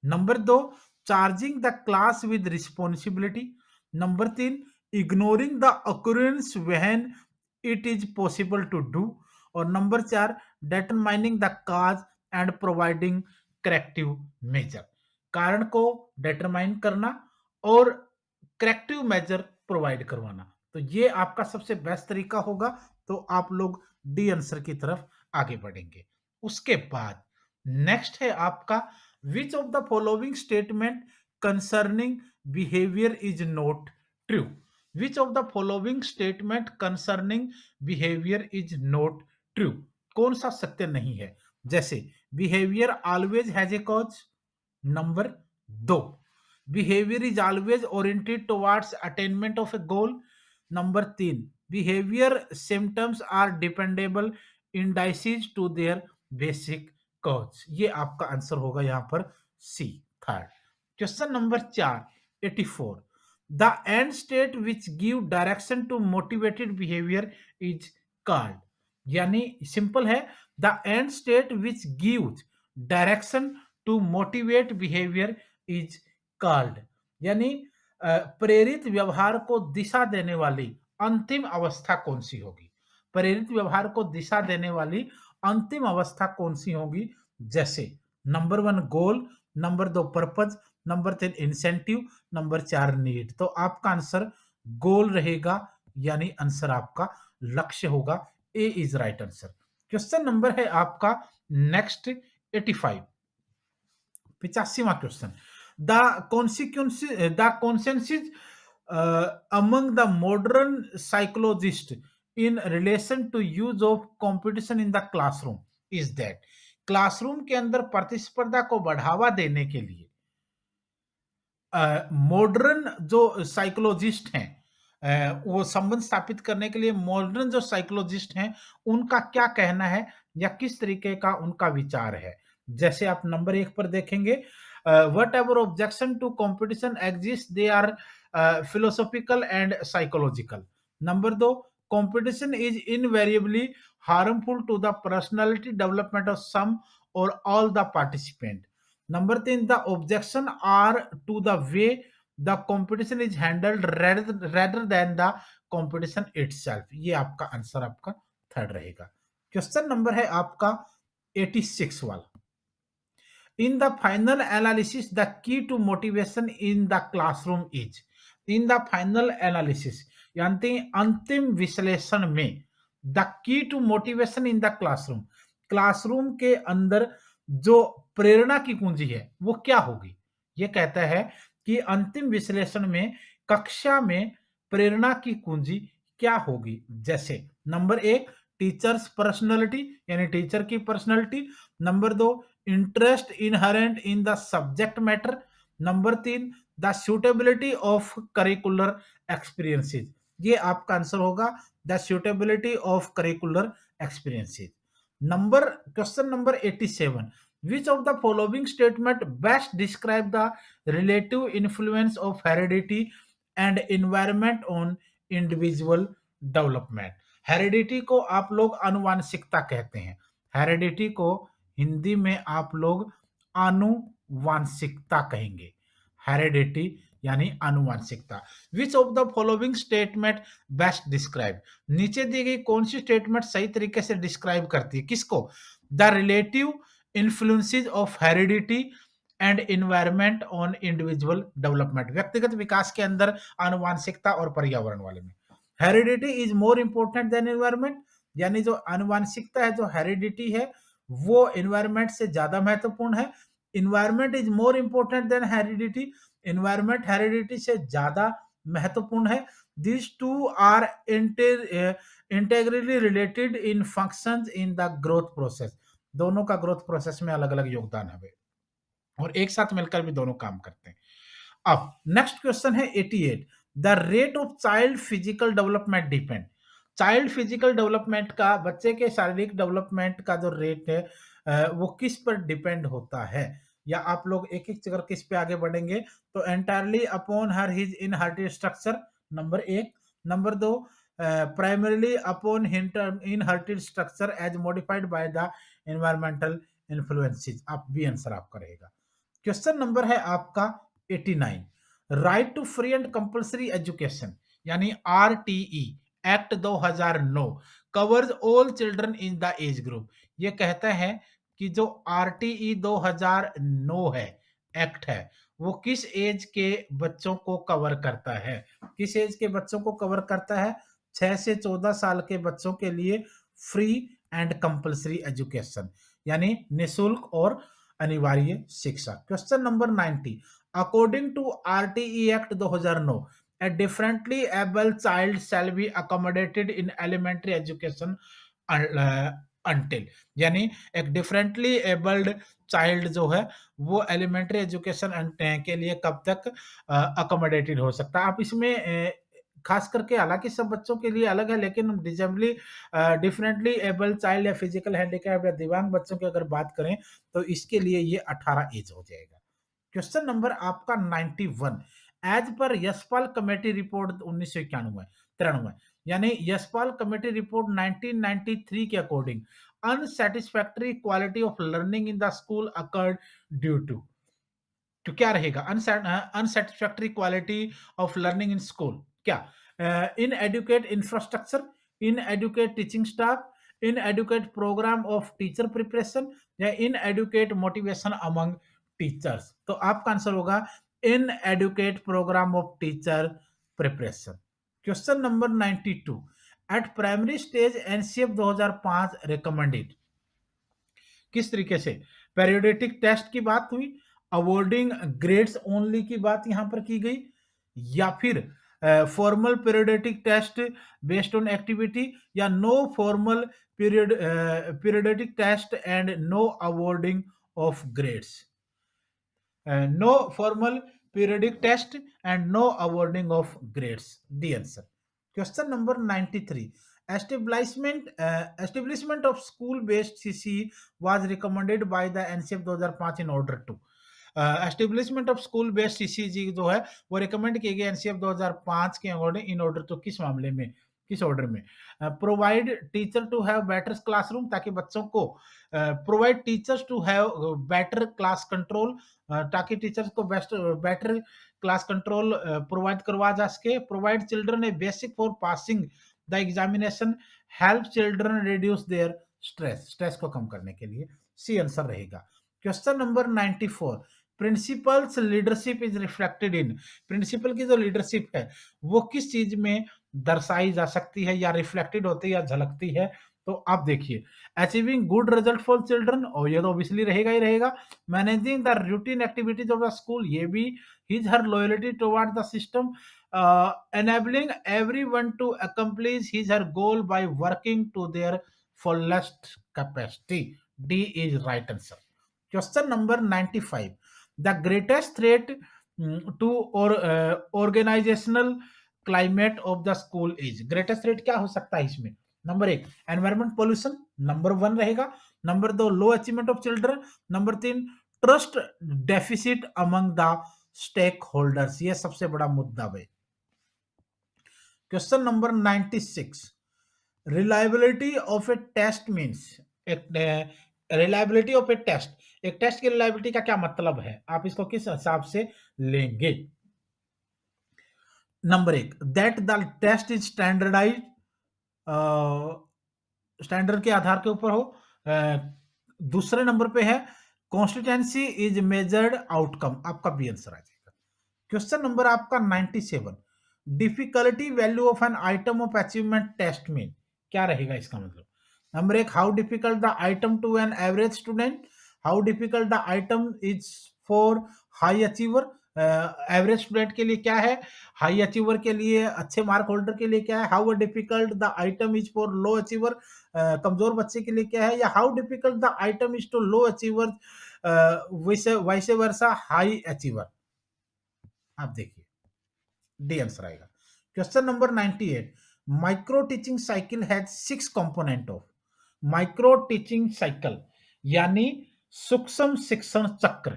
नंबर दो, charging the class with responsibility. Number तीन, ignoring the occurrence when it is possible to do. और नंबर चार, determining the cause and providing corrective measure. कारण को determine करना और corrective major provide करवाना। तो ये आपका सबसे बेस्ट तरीका होगा, तो आप लोग डी आंसर की तरफ आगे बढ़ेंगे। उसके बाद नेक्स्ट है आपका, which of the following statement concerning behaviour is not true. Which of the following statement concerning behaviour is not true, कौन सा सत्य नहीं है। जैसे behaviour always has a cause, number 2, behaviour is always oriented towards attainment of a goal, number 3, behaviour symptoms are dependable indices to their basic cause. ये आपका answer होगा यहाँ पर C, third. Question number 4, 84, the end state which give direction to motivated behaviour is called. यानी simple है, the end state which gives direction to motivate behaviour is called. यानी प्रेरित व्यवहार को दिशा देने वाली अंतिम अवस्था कौन सी होगी। प्रेरित व्यवहार को दिशा देने वाली अंतिम अवस्था कौन सी होगी। जैसे number 1 goal, number 2 purpose, number 3 incentive, number 4 need. तो आपका आंसर गोल रहेगा, यानी आंसर आपका लक्ष्य होगा। A is right answer. Question number है आपका नेक्स्ट 85, 85वां question, the consensus among the modern psychologists in relation to use of competition in the classroom is that, classroom के अंदर प्रतिस्पर्धा को बढ़ावा देने के लिए मॉडर्न जो साइकोलॉजिस्ट हैं, वो संबंध स्थापित करने के लिए मॉडर्न जो साइकोलॉजिस्ट हैं उनका क्या कहना है या किस तरीके का उनका विचार है। जैसे आप नंबर 1 पर देखेंगे, whatever objection to competition exist they are philosophical and psychological. Number 2, competition is invariably harmful to the personality development of some or all the participant. Number 3, the objection are to the way the competition is handled rather than the competition itself। ये आपका answer आपका third रहेगा। Question number है आपका 86 वाला, in the final analysis the key to motivation in the classroom is। in the final analysis यानी अंतिम विश्लेषण में, the key to motivation in the classroom, classroom के अंदर जो प्रेरणा की कुंजी है वो क्या होगी। ये कहता है कि अंतिम विश्लेषण में कक्षा में प्रेरणा की कुंजी क्या होगी। जैसे नंबर 1, टीचर्स पर्सनालिटी, यानी टीचर की personality. Number 2, interest inherent in the subject matter. Number 3, the suitability of curricular experiences. ये आपका आंसर होगा, the suitability of curricular experiences. Number question number 87, which of the following statement best describe the relative influence of heredity and environment on individual development। Heredity को आप लोग आनुवांशिकता कहते हैं, heredity को हिंदी में आप लोग आनुवांशिकता कहेंगे। हेरिडिटी यानी आनुवांशिकता। Which of the following statement best describe, नीचे दी गई कौन सी स्टेटमेंट सही तरीके से डिस्क्राइब करती है किसको। The relative influences of heredity and environment on individual development, व्यक्तिगत विकास के अंदर आनुवांशिकता और पर्यावरण वाले में। Heredity is more important than environment, यानी जो आनुवांशिकता है, जो हेरिडिटी है, वो एनवायरनमेंट से ज्यादा महत्वपूर्ण है। Environment is more important than heredity, environment heredity से ज्यादा महत्वपूर्ण है। These two are integrally related in functions in the growth process। दोनों का ग्रोथ प्रोसेस में अलग अलग योगदान है और एक साथ मिलकर भी दोनों काम करते हैं। अब नेक्स्ट क्वेश्चन है 88, the rate of child physical development depend. Child physical development का, बच्चे के शारीरिक डेवलपमेंट का जो रेट है वो किस पर डिपेंड होता है। या आप लोग एक एक जगह किस पे आगे बढ़ेंगे, तो entirely upon her his inherited structure, number 1। Number 2, primarily upon inherited structure as modified by the environmental influences. आप बी आंसर आपका रहेगा। क्वेश्चन नंबर है आपका 89, right to free and compulsory education यानी RTE act 2009 covers all children in the age group. ये कहता है कि जो आरटीई 2009 है, एक्ट है, वो किस एज के बच्चों को कवर करता है? किस एज के बच्चों को कवर करता है? 6 से 14 साल के बच्चों के लिए फ्री एंड कंपल्सरी एजुकेशन, यानी निःशुल्क और अनिवार्य शिक्षा। Question number 90, according to RTE act 2009, a differently able child shall be accommodated in elementary education until, यानी एक डिफरेंटली एबल्ड चाइल्ड जो है वो एलिमेंट्री एजुकेशन के लिए कब तक अकोमोडेटेड हो सकता है। आप इसमें खास करके, हालांकि सब बच्चों के लिए अलग है, लेकिन डिजेबली डिफरेंटली एबल्ड चाइल्ड या फिजिकल हैंडीकैप या दिव्यांग बच्चों की अगर बात करें तो इसके लिए ये 18 एज हो जाएगा। क्वेश्चन नंबर आपका 91, as per Yashpal committee report 1993, यानी यशपाल कमेटी रिपोर्ट 1993 के according unsatisfactory quality of learning in the school occurred due to, तो क्या रहेगा? Unsatisfactory quality of learning in school, क्या? Inadequate infrastructure, inadequate teaching staff, inadequate programme of teacher preparation, या inadequate motivation among teachers. तो आपका answer होगा inadequate programme of teacher preparation. Question number 92, at primary stage NCF 2005 recommended, किस तरीके से? Periodic test की बात हुई, अवॉर्डिंग ग्रेड्स ओनली की बात यहां पर की गई, या फिर formal periodic test based on activity, या no formal periodic test and no awarding of grades. No formal periodic test and no awarding of grades, D answer. Question number 93, establishment of school based CC was recommended by the NCF 2005 in order to, establishment of school based CCG जो है वो recommend किए गए NCF 2005 के according in order तो किस मामले में, किस ऑर्डर में? Provide teacher to have better classroom, ताकि बच्चों को provide teachers to have better class control, ताकि टीचर्स को बेटर क्लास कंट्रोल प्रोवाइड करवा जा सके। Provide children a basic for passing the examination, help children reduce their stress, stress को कम करने के लिए, सी आंसर रहेगा। Question number 94, principal's leadership is reflected in, principal की जो लीडरशिप है वो किस चीज में दर्शाई जा सकती है या रिफ्लेक्टेड होती है या झलकती है? तो आप देखिए, achieving good result for children, और ये तो ऑब्वियसली रहेगा ही रहेगा। Managing the routine activities of the school, ये भी his her loyalty toward the system, enabling everyone to accomplish his her goal by working to their fullest capacity, D is right answer. Question number 95, the greatest threat to organizational climate of the school is, greatest threat क्या हो सकता है इसमें? Number 1 environment pollution, number 1 रहेगा। Number 2 low achievement of children, number 3 trust deficit among the stakeholders, ये सबसे बड़ा मुद्दा है। Question number 96, reliability of a test means, reliability of a test, एक टेस्ट की रिलायबिलिटी का क्या मतलब है? आप इसको किस हिसाब से लेंगे? Number 1, that the test is standardise, standard के आधार के ऊपर हो। दूसरे नंबर पे है कॉन्स्टिट्यूएंसी इज मेजर्ड आउटकम, आपका बी आंसर आ जाएगा। क्वेश्चन नंबर आपका 97, difficulty value of an item of achievement test mean, क्या रहेगा इसका मतलब? Number 1, how difficult the item to an average student, how difficult the item is for high achiever, average student के लिए क्या है, हाई अचीवर के लिए, अच्छे मार्क होल्डर के लिए क्या है, how difficult the item is for low achiever, कमजोर बच्चे के लिए क्या है, या how difficult the item is to low achiever वैसे वर्षा हाई अचीवर। आप देखिए, डी आंसर आएगा। Question number 98, micro teaching cycle has 6 component of, micro teaching cycle यानी सूक्ष्म शिक्षण चक्र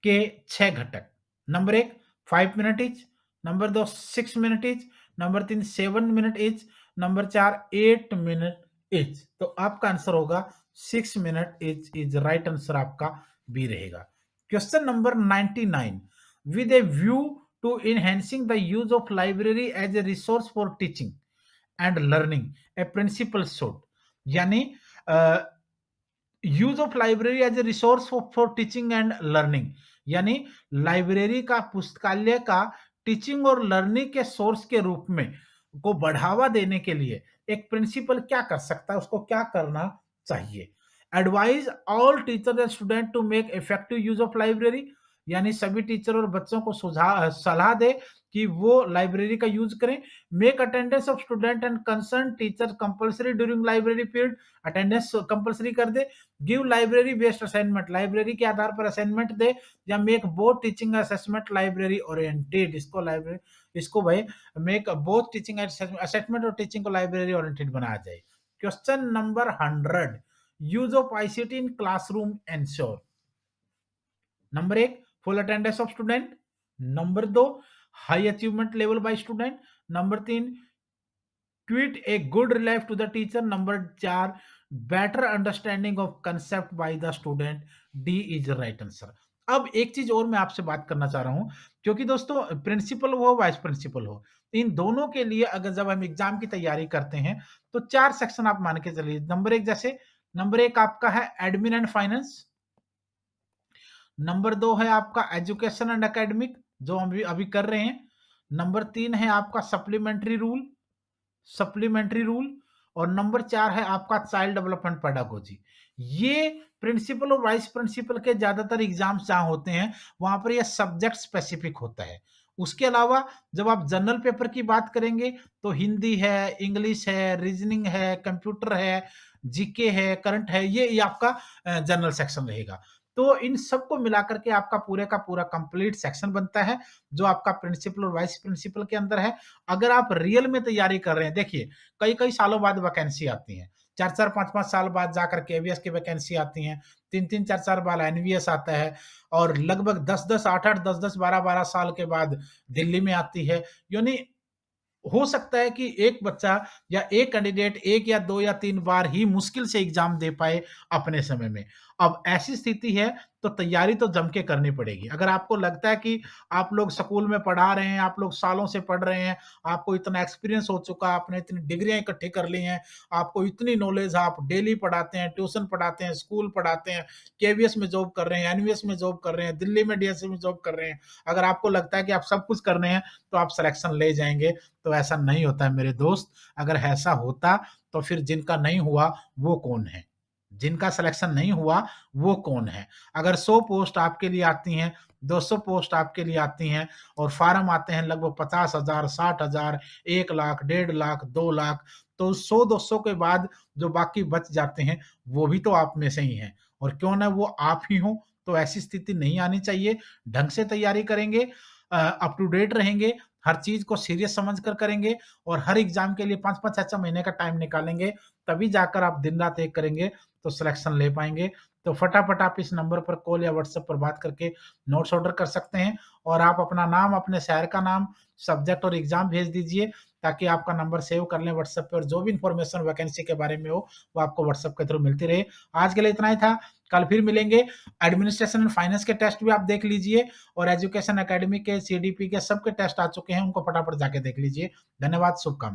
के 6 घटक। Number 1 5 minute each, number 2 6 minute each, number 3 7 minute each, number 4 8 minute etch. तो आपका आंसर होगा 6 minute etch is right answer, आपका बी रहेगा। Question number 99, with a view to enhancing the use of library as a resource for teaching and learning, a principal should, यानी use of library as a resource for teaching and learning, यानी library का, पुस्तकालय का teaching और learning के source के रूप में को बढ़ावा देने के लिए एक प्रिंसिपल क्या कर सकता है, उसको क्या करना चाहिए? Advise all teacher and student to make effective use of library, यानी सभी टीचर और बच्चों को सलाह दे कि वो लाइब्रेरी का यूज करें। Make attendance of student and concern teacher compulsory during library period, attendance compulsory कर दे। Give library based assignment, library के आधार पर असाइनमेंट दे। या make both teaching assessment library oriented, इसको भाई मेक बोथ टीचिंग असेसमेंट और टीचिंग को लाइब्रेरी ओरिएंटेड बनाया जाए। Question number 100, use of ICT in classroom ensure. Number 1, full attendance of student. Number 2, high achievement level bye student. Number 3, tweet a good relief to the teacher. Number 4, better understanding of concept by the student. D is right answer. अब एक चीज और मैं आपसे बात करना चाह रहा हूं, क्योंकि दोस्तों प्रिंसिपल हो वाइस प्रिंसिपल हो, इन दोनों के लिए अगर जब हम एग्जाम की तैयारी करते हैं तो 4 सेक्शन आप मान के चलिए। नंबर 1, जैसे नंबर 1 आपका है एडमिन एंड फाइनेंस। नंबर 2 है आपका एजुकेशन एंड एकेडमिक, जो हम अभी कर रहे हैं। नंबर 3 है आपका सप्लीमेंट्री रूल। और नंबर 4 है आपका चाइल्ड डेवलपमेंट पेडागोजी। ये प्रिंसिपल और वाइस प्रिंसिपल के ज्यादातर एग्जाम्स जहां होते हैं वहां पर यह सब्जेक्ट स्पेसिफिक होता है। उसके अलावा जब आप जनरल पेपर की बात करेंगे तो हिंदी है, इंग्लिश है, रीजनिंग है, कंप्यूटर है, जीके है, करंट है, ये आपका जनरल सेक्शन रहेगा। तो इन सबको मिलाकर के आपका पूरे का पूरा कंप्लीट सेक्शन बनता है, जो आपका प्रिंसिपल और वाइस प्रिंसिपल के अंदर है। अगर आप रियल में तैयारी कर रहे हैं, देखिए कई कई सालों बाद वैकेंसी आती है, 4-4 5-5 साल बाद जाकर के एवीएस की वैकेंसी आती है, 3-3 4-4 बार एनवीएस आता है, और लगभग 10-10 8-8 10-10 12-12 साल के बाद दिल्ली में आती है। यानी हो सकता है कि एक बच्चा या एक कैंडिडेट 1 या 2 या 3 बार ही मुश्किल से एग्जाम दे पाए अपने समय में। अब ऐसी स्थिति है तो तैयारी तो जम के करनी पड़ेगी। अगर आपको लगता है कि आप लोग स्कूल में पढ़ा रहे हैं, आप लोग सालों से पढ़ रहे हैं, आपको इतना एक्सपीरियंस हो चुका है, आपने इतनी डिग्रियाँ इकट्ठी कर ली हैं, आपको इतनी नॉलेज है, आप डेली पढ़ाते हैं, ट्यूशन पढ़ाते हैं, स्कूल पढ़ाते हैं, केवीएस में जॉब कर रहे हैं, एनवीएस में जॉब कर रहे हैं, दिल्ली में डीएससी में जॉब कर रहे हैं। अगर आपको लगता है कि आप सब कुछ कर रहे हैं, तो आप सिलेक्शन ले जाएँगे। तो ऐसा नहीं होता है मेरे दोस्त। अगर ऐसा होता तो फिर जिनका नहीं हुआ वो कौन है? जिनका सिलेक्शन नहीं हुआ वो कौन है? अगर 100 पोस्ट आपके लिए आती हैं, 200 पोस्ट आपके लिए आती हैं और फॉर्म आते हैं लगभग 50,000, 60,000, 1 लाख, 1.5 लाख, 2 लाख, तो 100-200 के बाद जो बाकी बच जाते हैं वो भी तो आप में से ही हैं, और क्यों ना वो आप ही हो। तो ऐसी स्थिति नहीं आनी चाहिए। ढंग से तैयारी करेंगे, अप टू डेट रहेंगे, हर चीज़ को सीरियस समझ कर करेंगे, और हर एग्ज़ाम के लिए 5-5 6-6 महीने का टाइम निकालेंगे, तभी जाकर आप दिन-रात एक करेंगे, तो सिलेक्शन ले पाएँगे। तो फटाफट आप इस नंबर पर कॉल या व्हाट्सएप पर बात करके नोट्स ऑर्डर कर सकते हैं, और आप अपना नाम, अपने शहर का नाम, सब्जेक्ट और एग्ज़ाम भेज दीजिए, ताकि आपका नंबर सेव कर लें व्हाट्सएप पे, और जो भी इन्फॉर्मेशन वैकेंसी के बारे में हो, वो आपको व्हाट्सएप के थ्रू मिलती रहे। आज के लिए इतना ही था, कल फिर मिलेंगे। एडमिनिस्ट्रेशन एंड फाइनेंस के टेस्ट भी आप देख लीजिए, और एजुकेशन अकेडमी के, सीडीपी के सबके टेस्ट आ चुके हैं, उनको फटाफट जाके देख लीजिए। धन्यवाद, शुभकामनाएँ।